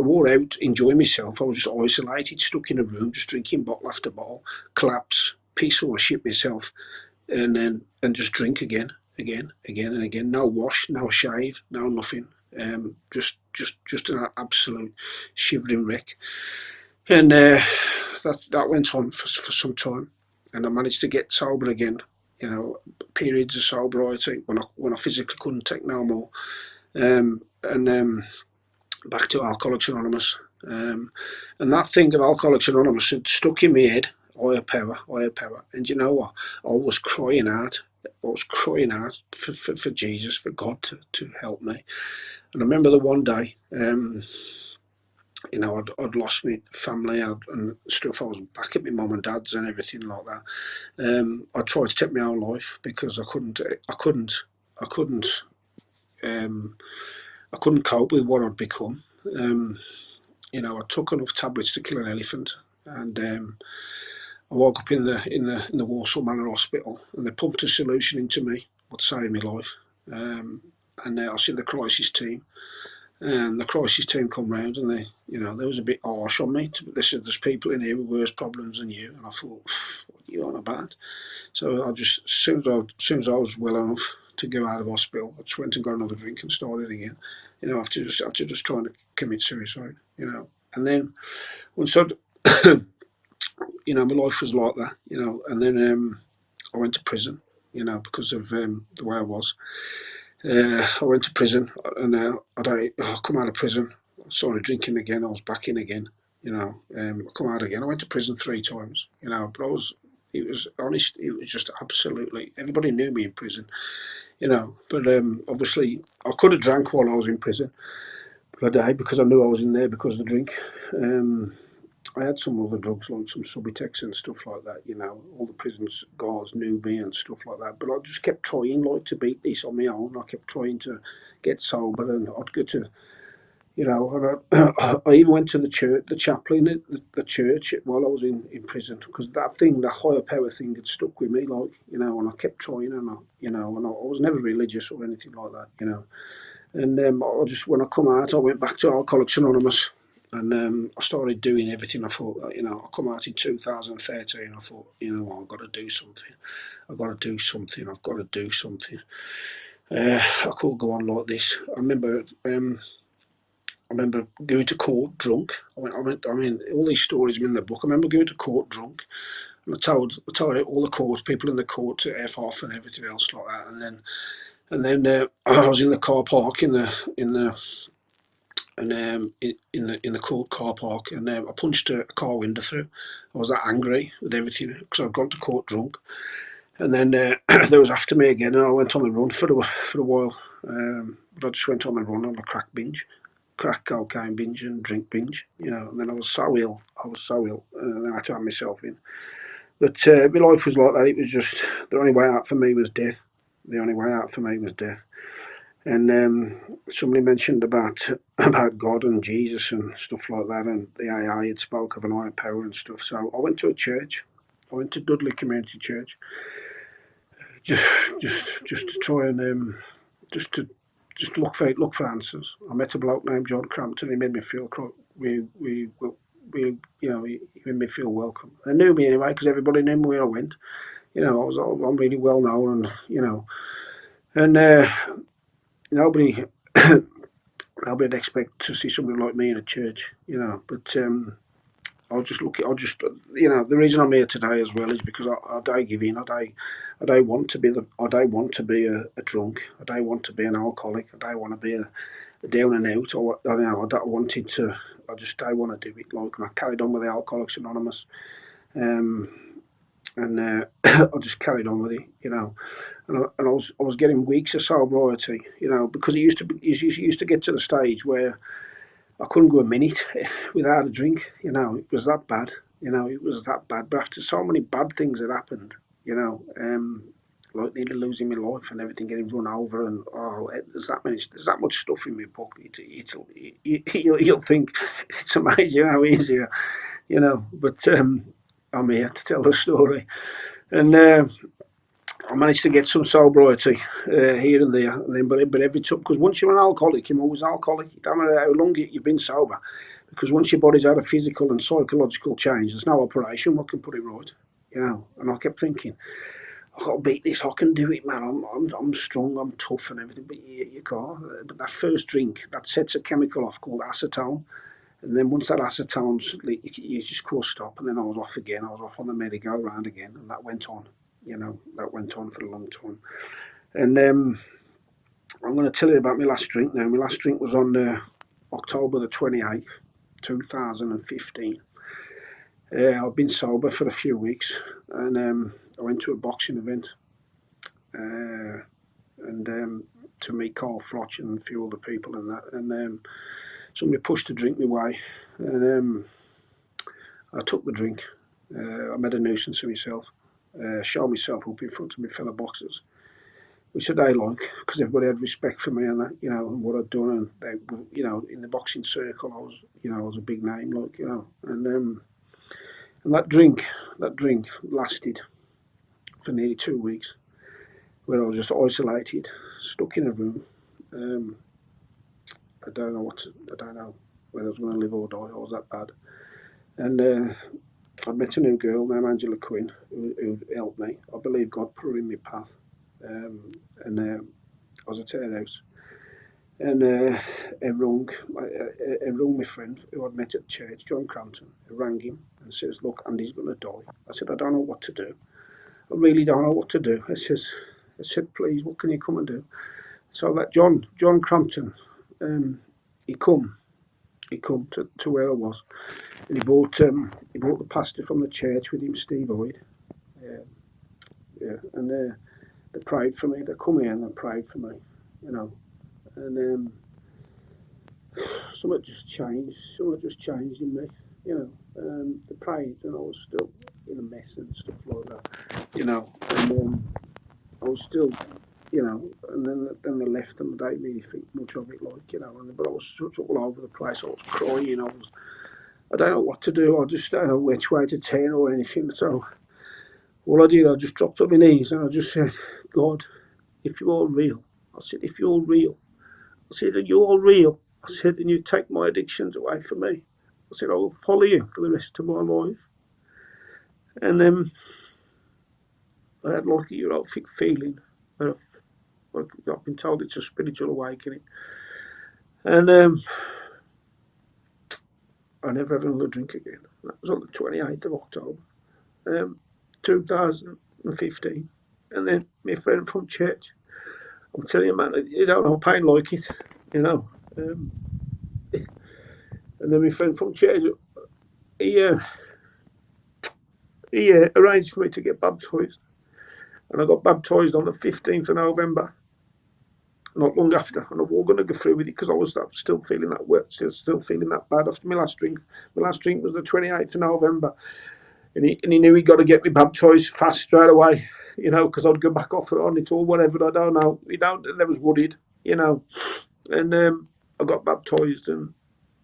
wore out, enjoying myself. I was just isolated, stuck in a room, just drinking bottle after bottle, collapse, piece of shit myself, and just drink again, and again. No wash, no shave, no nothing. Just an absolute shivering wreck. And that went on for some time, and I managed to get sober again. Periods of sobriety when I physically couldn't take no more, and back to Alcoholics Anonymous. And that thing of Alcoholics Anonymous had stuck in my head. Higher power, higher power. And you know what? I was crying out. For Jesus, for God to help me. And I remember the one day, I'd lost my family and stuff. I was back at my mum and dad's and everything like that. I tried to take my own life because I couldn't cope with what I'd become. I took enough tablets to kill an elephant, and I woke up in the Walsall Manor Hospital, and they pumped a solution into me, what saved my life. And I see the crisis team, and the crisis team come round, and they was a bit harsh on me. They said, "There's people in here with worse problems than you," and I thought, "What are you on about?" So I just, as soon as I was well enough to go out of hospital, I just went and got another drink and started again. After just trying to commit suicide. And then once my life was like that. And then I went to prison. Because of the way I was. I went to prison, and I come out of prison. I started drinking again. I was back in again. I come out again. I went to prison 3 times. But it was honest. It was just absolutely. Everybody knew me in prison. But obviously I could have drank while I was in prison, but I died because I knew I was in there because of the drink. I had some other drugs like some Subutex and stuff like that. All the prison guards knew me and stuff like that. But I just kept trying, like, to beat this on my own. I kept trying to get sober, and I'd go to, I even went to the church, the chaplain at the church while I was in prison, because that thing, the higher power thing, had stuck with me, like, and I kept trying, and and I was never religious or anything like that. And when I come out, I went back to Alcoholics Anonymous, and I started doing everything. I thought, I come out in 2013. I thought, I've got to do something. I've got to do something. I've got to do something. I couldn't go on like this. I remember going to court drunk. I mean, all these stories are in the book. I remember going to court drunk, and I told all the court people in the court to F off and everything else like that. And then I was in the car park in the court car park, and I punched a car window through. I was that angry with everything because I'd gone to court drunk, and then they was after me again, and I went on the run for a while. But I just went on the run on a crack cocaine binge and drink binge, And then I was so ill, and then I had to have myself in. But my life was like that. It was just the only way out for me was death. The only way out for me was death. And somebody mentioned about God and Jesus and stuff like that, and the AI had spoke of an higher power and stuff. So I went to a church. I went to Dudley Community Church, just just to try and just to look for answers. I met a bloke named John Crampton. He made me feel he made me feel welcome. They knew me anyway because everybody knew me where I went. I'm really well known, and nobody. I'd expect to see somebody like me in a church, But the reason I'm here today as well is because I don't give in. I don't want to be a drunk. I don't want to be an alcoholic. I don't want to be a down and out. I don't wanted to. I just don't want to do it. Like, and I carried on with the Alcoholics Anonymous. Um, and I just carried on with it, you know. And I was getting weeks of sobriety, you know, because it used to get to the stage where I couldn't go a minute without a drink, you know. It was that bad, you know. It was that bad. But after so many bad things had happened, you know, like nearly losing my life and everything, getting run over, and there's that much stuff in my book. You'll think it's amazing how easy, you know. But I'm here to tell the story, and I managed to get some sobriety here and there, and then, but every time, because once you're an alcoholic, you're always alcoholic. It don't matter how long you've been sober, because once your body's had a physical and psychological change, there's no operation what can put it right, you know. And I kept thinking, I got to beat this. I can do it, man. I'm strong. I'm tough and everything. But you can't. But that first drink, that sets a chemical off called acetone. And then once that acetone's, you just can't stop. And then I was off again. I was off on the merry-go-round again, and that went on. You know, that went on for a long time. And I'm going to tell you about my last drink now. My last drink was on October the 28th, 2015. I've been sober for a few weeks, and I went to a boxing event, and to meet Carl Frotch and a few other people and that. And somebody pushed a drink my way, and I took the drink. I made a nuisance of myself, showed myself up in front of my fellow boxers, which they like, because everybody had respect for me and that, you know, and what I'd done, and they, you know, in the boxing circle, I was, you know, I was a big name, like, you know, and that drink lasted for nearly 2 weeks, where I was just isolated, stuck in a room. I don't know whether I was going to live or die. I was that bad, and I met a new girl named Angela Quinn who helped me. I believe God put her in my path, and I was at her house. And I rung my friend who I'd met at church, John Crampton, who rang him and says, "Look, Andy's going to die." I said, "I don't know what to do. I really don't know what to do." I said, "Please, what can you come and do?" So that John Crampton, um, he come, to where I was, and he brought the pastor from the church with him, Steve Boyd. Yeah, yeah, and they prayed for me. They come here and they prayed for me, you know, and something just changed. Something just changed in me, you know. They prayed, and I was still in a mess and stuff like that, you know. And I was still, you know. And then they left, and I didn't really think much of it, like, you know. But I was such all over the place. I was crying. I don't know what to do. I just don't know which way to turn or anything. So all I did, I just dropped on my knees and I just said, "God, if you're real," I said, "if you're real," I said, "and you're real," I said, "and you take my addictions away from me," I said, "I will follow you for the rest of my life." And I had like a erotic feeling. I've been told it's a spiritual awakening. And I never had another drink again. That was on the 28th of October, 2015. And then my friend from church, I'm telling you, man, you don't know pain like it, you know. Um, and then my friend from church, he, uh, he arranged for me to get baptised. And I got baptised on the 15th of November, not long after. And I was going to go through with it because I was still feeling that wet, still feeling that bad after my last drink. My last drink was the 28th of November. And he knew he got to get me baptised fast straight away, you know, because I'd go back off on it or whatever. I don't know. They was worried, you know. And I got baptised, and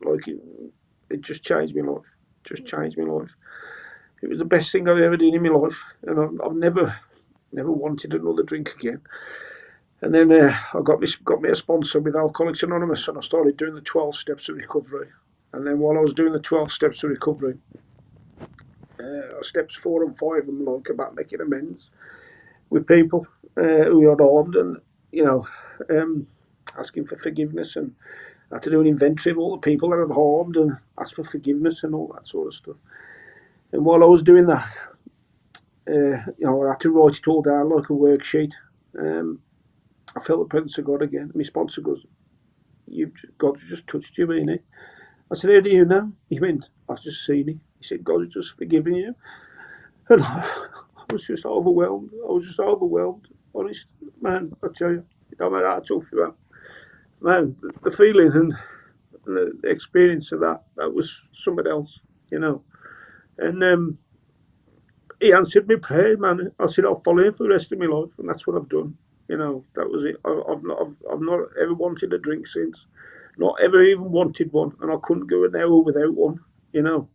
like it just changed my life. Just changed my life. It was the best thing I've ever done in my life, and I've never wanted another drink again. And then I got me a sponsor with Alcoholics Anonymous, and I started doing the 12 steps of recovery. And then while I was doing the 12 steps of recovery, steps 4 and 5 I'm like about making amends with people who had harmed, and you know, asking for forgiveness, and I had to do an inventory of all the people that had harmed and ask for forgiveness and all that sort of stuff. And while I was doing that, you know, I had to write it all down like a worksheet. I felt the presence of God again. My sponsor goes, God's just touched you, ain't it? I said, "How do you know?" He went, "I've just seen it." He said, "God's just forgiven you." And was just overwhelmed. I was just overwhelmed. Honest, man, I tell you, no matter how tough you are, man, the feeling and the experience of that was something else, you know. And he answered me prayer, man. I said, I'll follow him for the rest of my life, and that's what I've done. You know, that was it. I've not ever wanted a drink since, not ever even wanted one, and I couldn't go an hour without one. You know,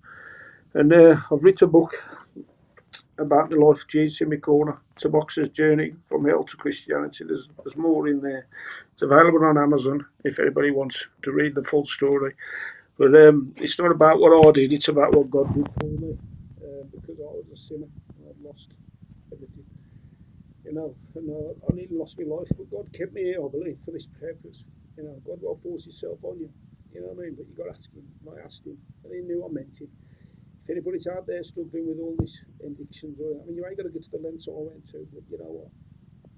and I've written a book about the life of Jesus in my corner. It's a boxer's journey from hell to Christianity. There's more in there. It's available on Amazon if anybody wants to read the full story. But it's not about what I did; it's about what God did for me. Because I was a sinner, and I'd lost everything. You know, and I nearly lost my life, but God kept me here, I believe, for this purpose. You know, God will force Himself on you. You know what I mean? But you got to ask Him. And I asked Him, and He knew I meant it. If anybody's out there struggling with all these addictions, or I mean, you ain't got to get to the lengths I went to, but you know what?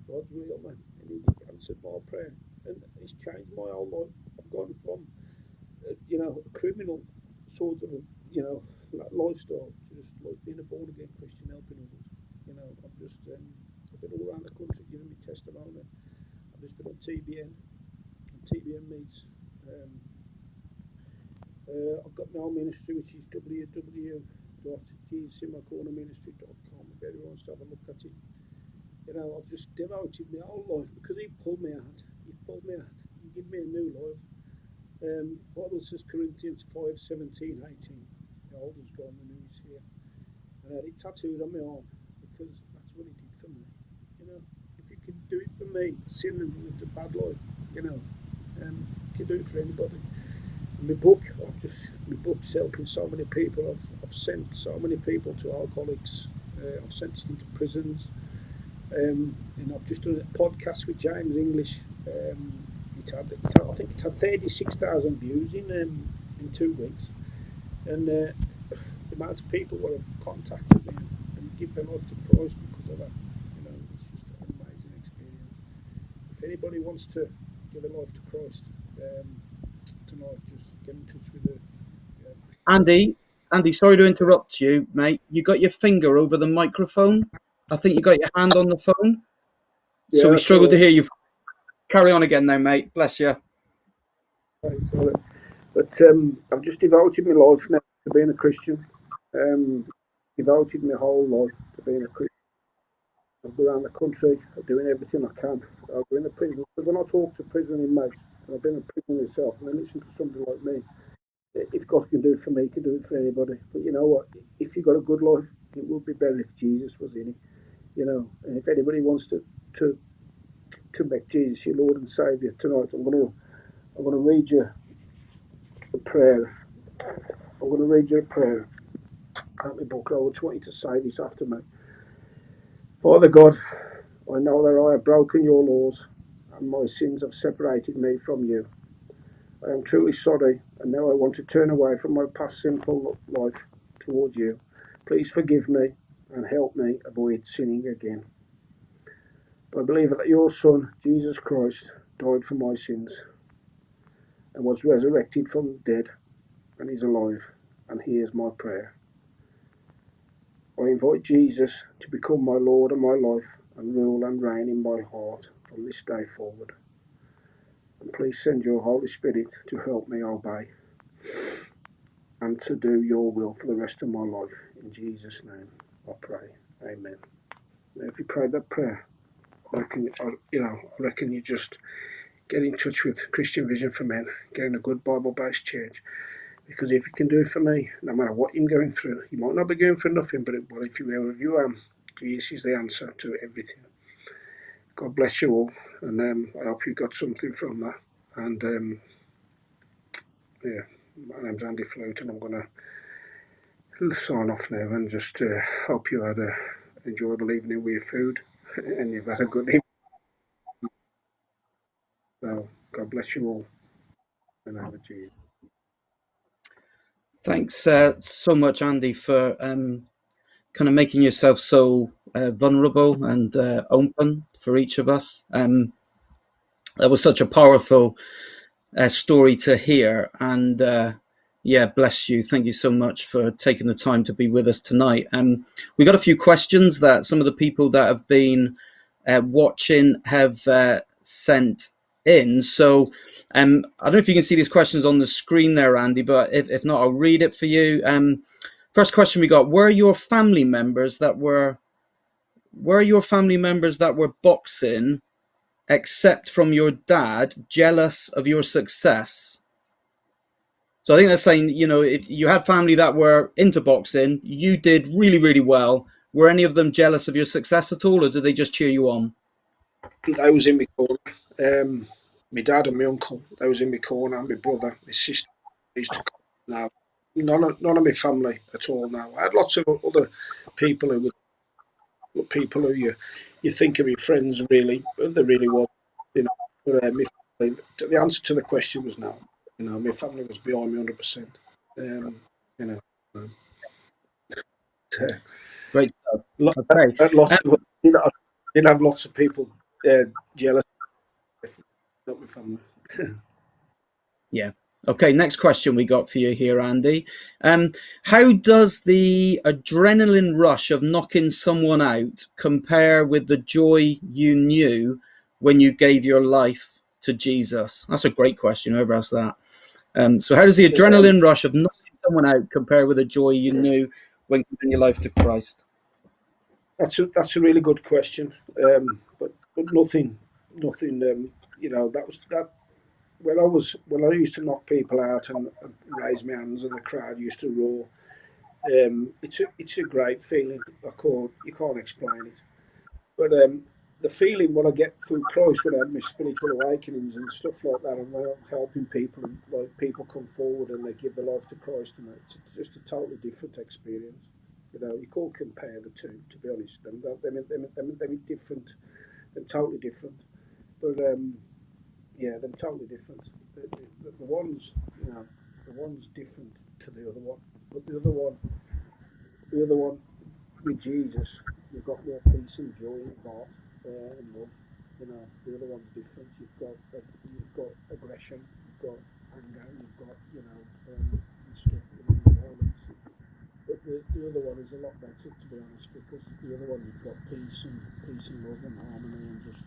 God's real, man, and He answered my prayer, and it's changed my whole life. I've gone from, a criminal sort of, lifestyle to just like being a born again Christian, helping others. You know, I've been all around the country giving me testimony. I've just been on TBN, and TBN meets. I've got my own ministry, which is www.jesusinmycornerministry.com. If anyone wants to have a look at it, you know, I've just devoted my whole life because He pulled me out. He pulled me out. He gave me a new life. Bible says Corinthians 5:17-18. The old is gone, the new is here. And I had it tattooed on my arm because that's what He did for me. You know, if you can do it for me, sin and lived a bad life, you know, you can do it for anybody. My book's helping so many people. I've sent so many people to alcoholics. I've sent it into prisons. And I've just done a podcast with James English. I think it's had 36,000 views in 2 weeks. And the amount of people that have contacted me and give their life to Christ because of that, you know, it's just an amazing experience. If anybody wants to give their life to Christ, tonight, just get in touch with her. Andy, sorry to interrupt you, mate. You got your finger over the microphone. I think you got your hand on the phone. Yeah, So we struggled right. to hear you. Carry on again now, mate. Bless you. Okay, sorry. But I've just devoted my life now to being a Christian. Devoted my whole life to being a Christian. I've been around the country doing everything I can. I've been in the prison. Because when I talk to prison inmates, and I've been in prison myself, and I listen to somebody like me, if God can do it for me, He can do it for anybody. But you know what? If you've got a good life, it would be better if Jesus was in it. You know, and if anybody wants to make Jesus your Lord and Saviour tonight, I'm gonna read you a prayer. I'm gonna read you a prayer out of my book. I just want you to say this after me. Father God, I know that I have broken your laws and my sins have separated me from you. I am truly sorry, and now I want to turn away from my past sinful life towards you. Please forgive me and help me avoid sinning again. I believe that your Son, Jesus Christ, died for my sins and was resurrected from the dead and is alive and hears my prayer. I invite Jesus to become my Lord and my life and rule and reign in my heart from this day forward. And please send your Holy Spirit to help me obey and to do your will for the rest of my life. In Jesus' name I pray. Amen. Now, if you prayed that prayer, I reckon you just get in touch with Christian Vision for Men, get in a good Bible-based church. Because if you can do it for me, no matter what you're going through, you might not be going through nothing, but if you are, Jesus is the answer to everything. God bless you all, and I hope you got something from that. And yeah, my name's Andy Float, and I'm going to sign off now and just hope you had an enjoyable evening with your food, and you've had a good evening. So God bless you all, and have a Jesus. Thanks so much, Andy, for kind of making yourself so vulnerable and open for each of us. That was such a powerful story to hear, and Yeah, bless you. Thank you so much for taking the time to be with us tonight. We got a few questions that some of the people that have been watching have sent in. So I don't know if you can see these questions on the screen there, Andy, but if not, I'll read it for you. First question we got: Were your family members that were boxing, except from your dad, jealous of your success? So I think that's saying, if you had family that were into boxing, you did really, really well. Were any of them jealous of your success at all, or did they just cheer you on? I was in my corner. My dad and my uncle, they was in my corner. My brother, my sister used to come. Now, none of my family at all. Now, I had lots of other people who you think of your friends really, but they really was. But my family, the answer to the question was no. My family was behind me 100%. You know, um, Great stuff. I Okay. had lots of, I did have lots of people jealous, not my family. Yeah. Okay, next question we got for you here, Andy. How does the adrenaline rush of knocking someone out compare with the joy you knew when you gave your life to Jesus? That's a great question. Whoever asked that. So how does the adrenaline rush of knocking someone out compare with the joy you knew when giving your life to Christ? That's a really good question. But nothing. That was that when I used to knock people out and raise my hands and the crowd used to roar. It's a great feeling. You can't explain it. But the feeling when I get through Christ, when I had my spiritual awakenings and stuff like that, and when I'm helping people, and like people come forward and they give their life to Christ, and it's just a totally different experience. You can't compare the two, to be honest. They're different, they're totally different. But yeah, they're totally different. The one's, the one's different to the other one. But the other one with Jesus, you've got more peace and joy in heart and love. The other one's different. You've got aggression, you've got anger, you've got and stuff, violence. But the other one is a lot better, to be honest, because the other one you've got peace and love and harmony and just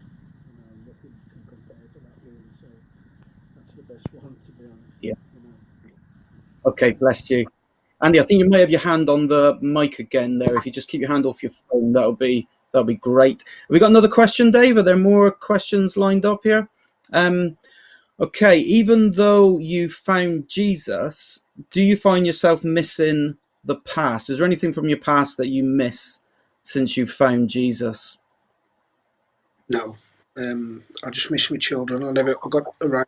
nothing can compare to that really. So that's the best one, to be honest. Yeah. Okay, bless you. Andy, I think you may have your hand on the mic again there. If you just keep your hand off your phone, that'll be great. Have we got another question, Dave? Are there more questions lined up here? Okay, even though you found Jesus, do you find yourself missing the past? Is there anything from your past that you miss since you found Jesus? No, I just miss my children. I got around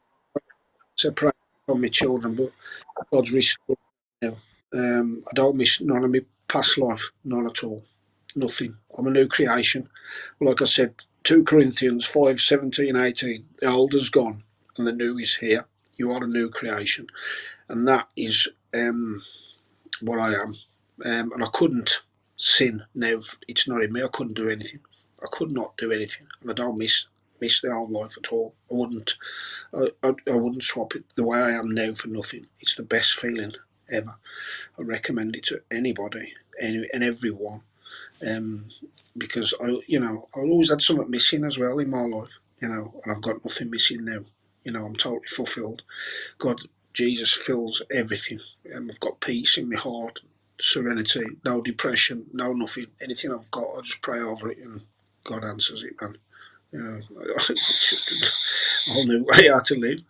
separated from my children, but God's restored me now. I don't miss none of my past life, none at all. Nothing. I'm a new creation. Like I said, 2 Corinthians 5:17-18. The old is gone and the new is here. You are a new creation. And that is what I am. And I couldn't sin now. It's not in me. I couldn't do anything. I could not do anything. And I don't miss the old life at all. I wouldn't swap it the way I am now for nothing. It's the best feeling ever. I recommend it to anybody and everyone. Because I always had something missing as well in my life, and I've got nothing missing now. I'm totally fulfilled. God, Jesus fills everything. I've got peace in my heart, serenity, no depression, no nothing. Anything I've got, I just pray over it, and God answers it, man. It's just a whole new way how to live.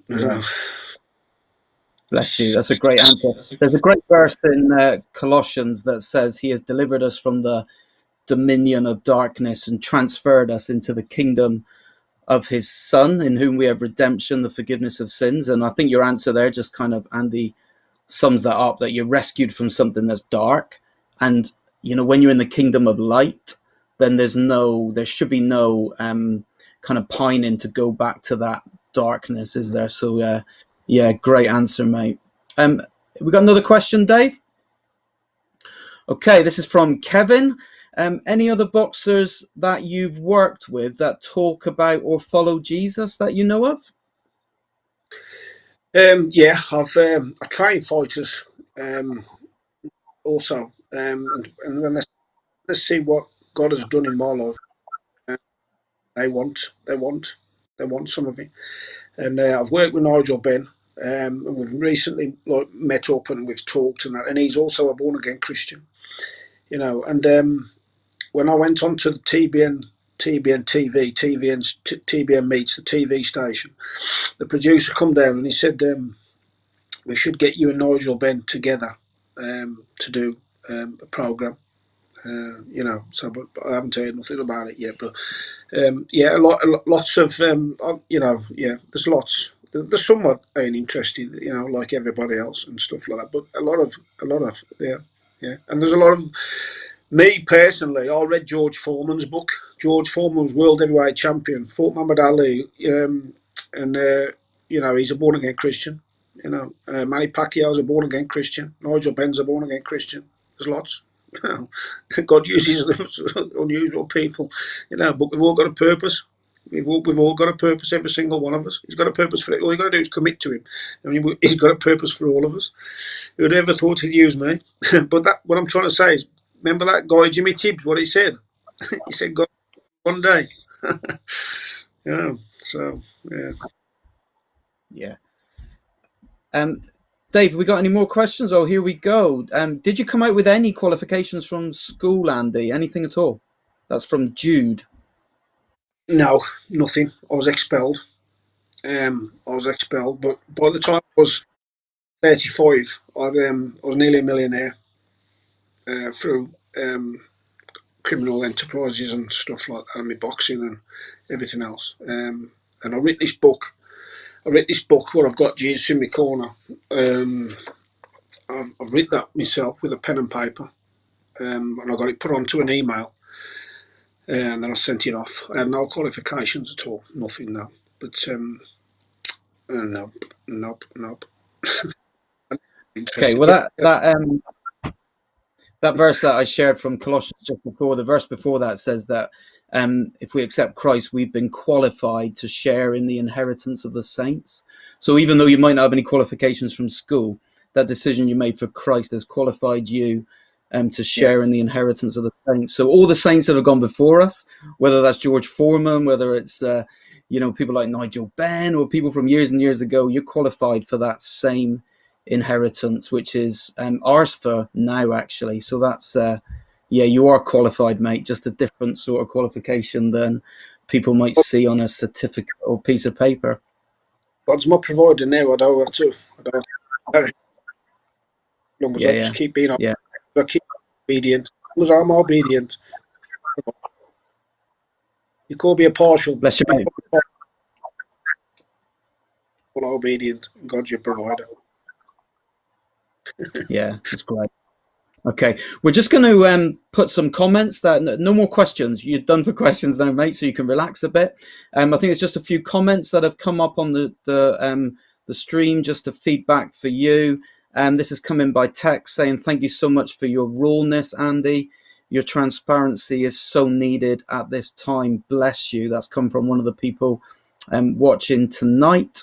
Yeah. Bless you. That's a great answer. There's a great verse in Colossians that says he has delivered us from the dominion of darkness and transferred us into the kingdom of his son, in whom we have redemption, the forgiveness of sins. And I think your answer there just kind of, Andy, sums that up, that you're rescued from something that's dark. And, when you're in the kingdom of light, then there should be no kind of pining to go back to that darkness, is there? So, yeah, great answer, mate. We got another question, Dave? Okay, this is from Kevin. Any other boxers that you've worked with that talk about or follow Jesus that you know of? Yeah, I train fighters also, and when they see what God has done in my life, uh, they want, they want, they want some of it. And I've worked with Nigel Ben, and we've recently like met up and we've talked and that. And he's also a born again Christian, you know. And when I went on to the TBN TV, TBN meets the TV station, the producer come down and he said, we should get you and Nigel Ben together to do a program. You know, so but I haven't heard nothing about it yet. But yeah, lots of you know, yeah, there's lots. There's somewhat ain't interested, you know, like everybody else and stuff like that. But a lot of, yeah, yeah. And there's a lot of me personally. I read George Foreman's book. George Foreman was world heavyweight champion, fought Muhammad Ali, and you know, he's a born again Christian. You know, Manny Pacquiao's a born again Christian. Nigel Benn's a born again Christian. There's lots. You know, God uses unusual people. You know, but we've all got a purpose. We've all got a purpose. Every single one of us. He's got a purpose for it. All you got to do is commit to him. I mean, he's got a purpose for all of us. Who'd ever thought he'd use me? But that, what I'm trying to say is, remember that guy Jimmy Tibbs? What he said? He said, "God, one day." You know. So yeah. Yeah. Dave, we got any more questions? Oh, here we go. Did you come out with any qualifications from school, Andy? Anything at all? That's from Jude. No, nothing. I was expelled. I was expelled, but by the time I was 35, I was nearly a millionaire through criminal enterprises and stuff like that, and my boxing and everything else. And I wrote this book. I wrote this book where I've got Jesus in my corner. I've written that myself with a pen and paper, and I got it put onto an email, and then I sent it off. I had no qualifications at all, nothing, no. But nope, nope, nope. Okay, Interesting. well that verse that I shared from Colossians just before, the verse before that says that if we accept Christ, we've been qualified to share in the inheritance of the saints. So even though you might not have any qualifications from school, that decision you made for Christ has qualified you to Yeah, share in the inheritance of the saints. So all the saints that have gone before us, whether that's George Foreman, whether it's people like Nigel Benn or people from years and years ago, you're qualified for that same inheritance, which is ours for now, actually. So that's yeah, you are qualified, mate. Just a different sort of qualification than people might see on a certificate or piece of paper. God's my provider now. I don't have to. I don't have to. As long as Yeah, I just yeah, keep being, yeah. I keep obedient. As long as I'm obedient, you call me a partial. Bless you, You mate. call me partial obedient. God's your provider. Yeah, that's great. Okay, we're just going to put some comments. That no more questions. You're done for questions now, mate, so you can relax a bit. I think it's just a few comments that have come up on the stream, just a feedback for you. This has come in by text saying, "Thank you so much for your rawness, Andy. Your transparency is so needed at this time. Bless you." That's come from one of the people watching tonight.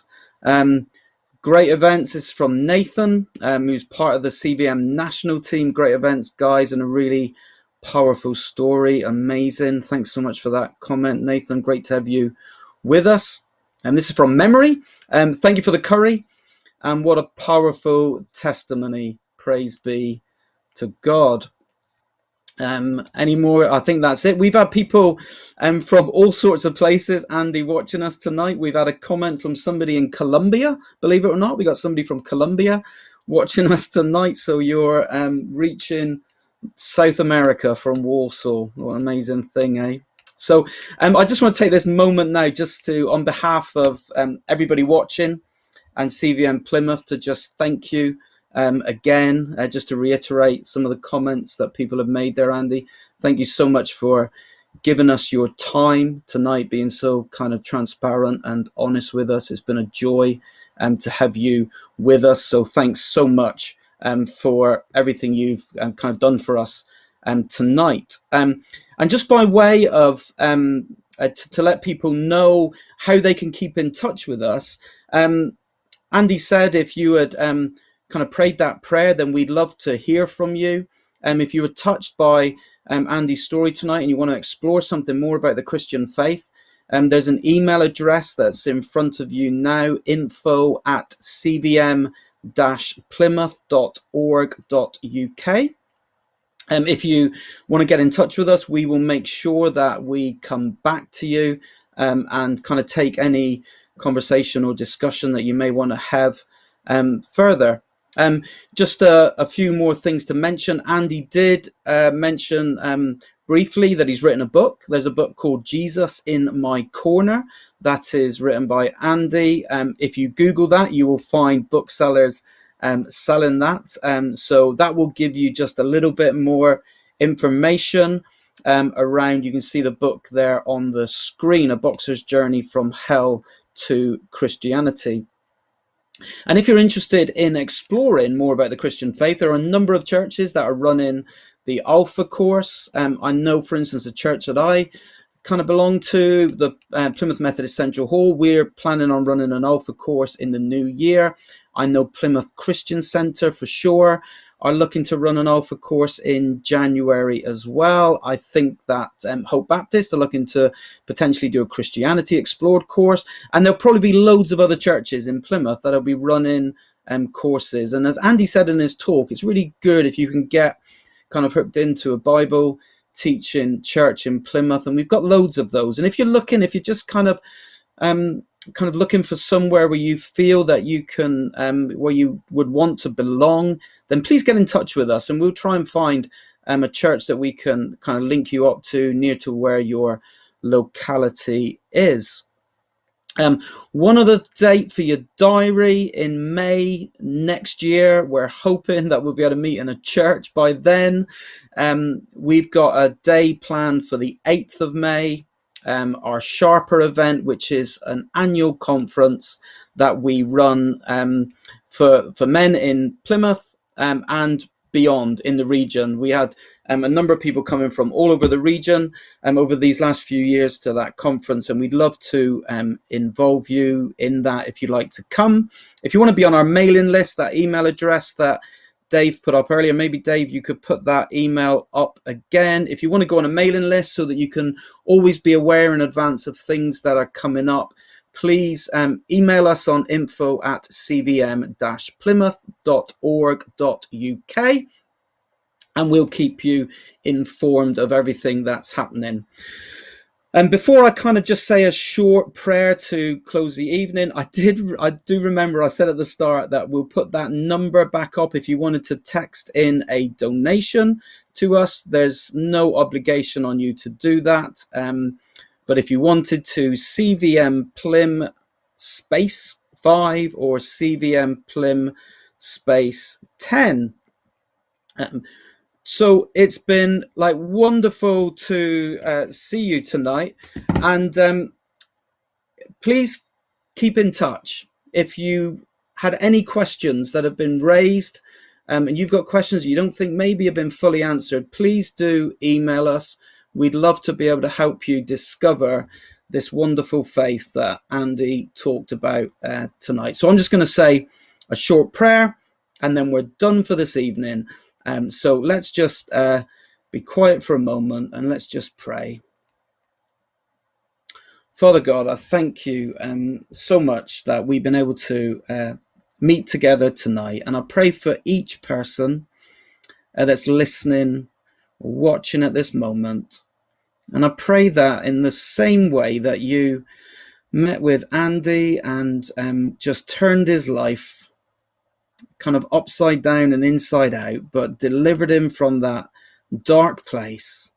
Great events is from Nathan, who's part of the CVM national team. Great events, guys, and a really powerful story. Amazing. Thanks so much for that comment, Nathan. Great to have you with us. And this is from Memory. Thank you for the curry. And what a powerful testimony. Praise be to God. Any more? I think that's it. We've had people from all sorts of places, Andy, watching us tonight. We've had a comment from somebody in Colombia, believe it or not. We got somebody from Colombia watching us tonight. So you're reaching South America from Warsaw. What an amazing thing, eh? So I just want to take this moment now just to, on behalf of everybody watching and CVM Plymouth, to just thank you again, just to reiterate some of the comments that people have made there, Andy. Thank you so much for giving us your time tonight, being so kind of transparent and honest with us. It's been a joy to have you with us. So thanks so much for everything you've kind of done for us tonight. And just by way of to let people know how they can keep in touch with us, Andy said if you had kind of prayed that prayer, then we'd love to hear from you. If you were touched by Andy's story tonight and you want to explore something more about the Christian faith, there's an email address that's in front of you now, info@cvm-plymouth.org.uk. If you want to get in touch with us, we will make sure that we come back to you and kind of take any conversation or discussion that you may want to have further. Just a few more things to mention. Andy did mention briefly that he's written a book. There's a book called Jesus in My Corner that is written by Andy. If you Google that, you will find booksellers selling that. So that will give you just a little bit more information around. You can see the book there on the screen, A Boxer's Journey from Hell to Christianity. And if you're interested in exploring more about the Christian faith, there are a number of churches that are running the Alpha course. I know, for instance, a church that I kind of belong to, the Plymouth Methodist Central Hall, we're planning on running an Alpha course in the new year. I know Plymouth Christian Centre for sure are looking to run an Alpha course in January as well. I think that Hope Baptist are looking to potentially do a Christianity Explored course, and there'll probably be loads of other churches in Plymouth that'll be running courses. And as Andy said in his talk, it's really good if you can get kind of hooked into a Bible teaching church in Plymouth, and we've got loads of those. And if you're just kind of looking for somewhere where you feel that you can where you would want to belong, then please get in touch with us and we'll try and find a church that we can kind of link you up to near to where your locality is. One other date for your diary: in May next year, we're hoping that we'll be able to meet in a church by then. We've got a day planned for the 8th of May, our Sharper event, which is an annual conference that we run for men in Plymouth and beyond in the region. We had a number of people coming from all over the region over these last few years to that conference, and we'd love to involve you in that if you'd like to come. If you want to be on our mailing list, that email address that Dave put up earlier, maybe Dave, you could put that email up again. If you want to go on a mailing list so that you can always be aware in advance of things that are coming up, please email us on info@cvm-plymouth.org.uk and we'll keep you informed of everything that's happening. And before I kind of just say a short prayer to close the evening, I do remember I said at the start that we'll put that number back up if you wanted to text in a donation to us. There's no obligation on you to do that. But if you wanted to, CVMPLYM space 5 or CVMPLYM space 10. So it's been like wonderful to see you tonight, and please keep in touch. If you had any questions that have been raised and you've got questions you don't think maybe have been fully answered, please do email us. We'd love to be able to help you discover this wonderful faith that Andy talked about tonight. So I'm just going to say a short prayer and then we're done for this evening. So let's just be quiet for a moment and let's just pray. Father God, I thank you so much that we've been able to meet together tonight. And I pray for each person that's listening, watching at this moment. And I pray that in the same way that you met with Andy and just turned his life kind of upside down and inside out, but delivered him from that dark place,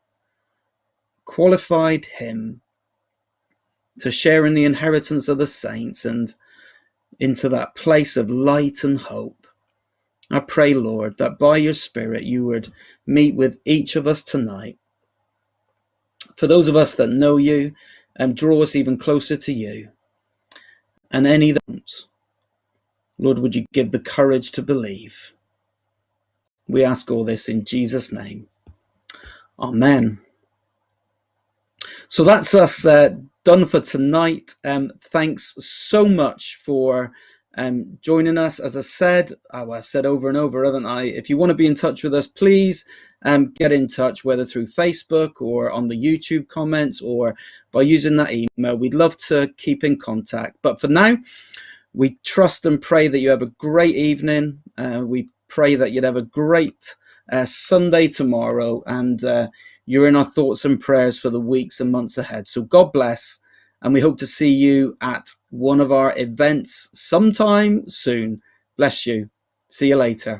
qualified him to share in the inheritance of the saints and into that place of light and hope. I pray, Lord, that by your Spirit you would meet with each of us tonight. For those of us that know you, and draw us even closer to you. And any that don't, Lord, would you give the courage to believe? We ask all this in Jesus' name. Amen. So that's us done for tonight. Thanks so much for joining us. As I said, I've said over and over, haven't I? If you want to be in touch with us, please get in touch, whether through Facebook or on the YouTube comments or by using that email. We'd love to keep in contact. But for now, we trust and pray that you have a great evening. We pray that you'd have a great Sunday tomorrow, and you're in our thoughts and prayers for the weeks and months ahead. So God bless, and we hope to see you at one of our events sometime soon. Bless you. See you later.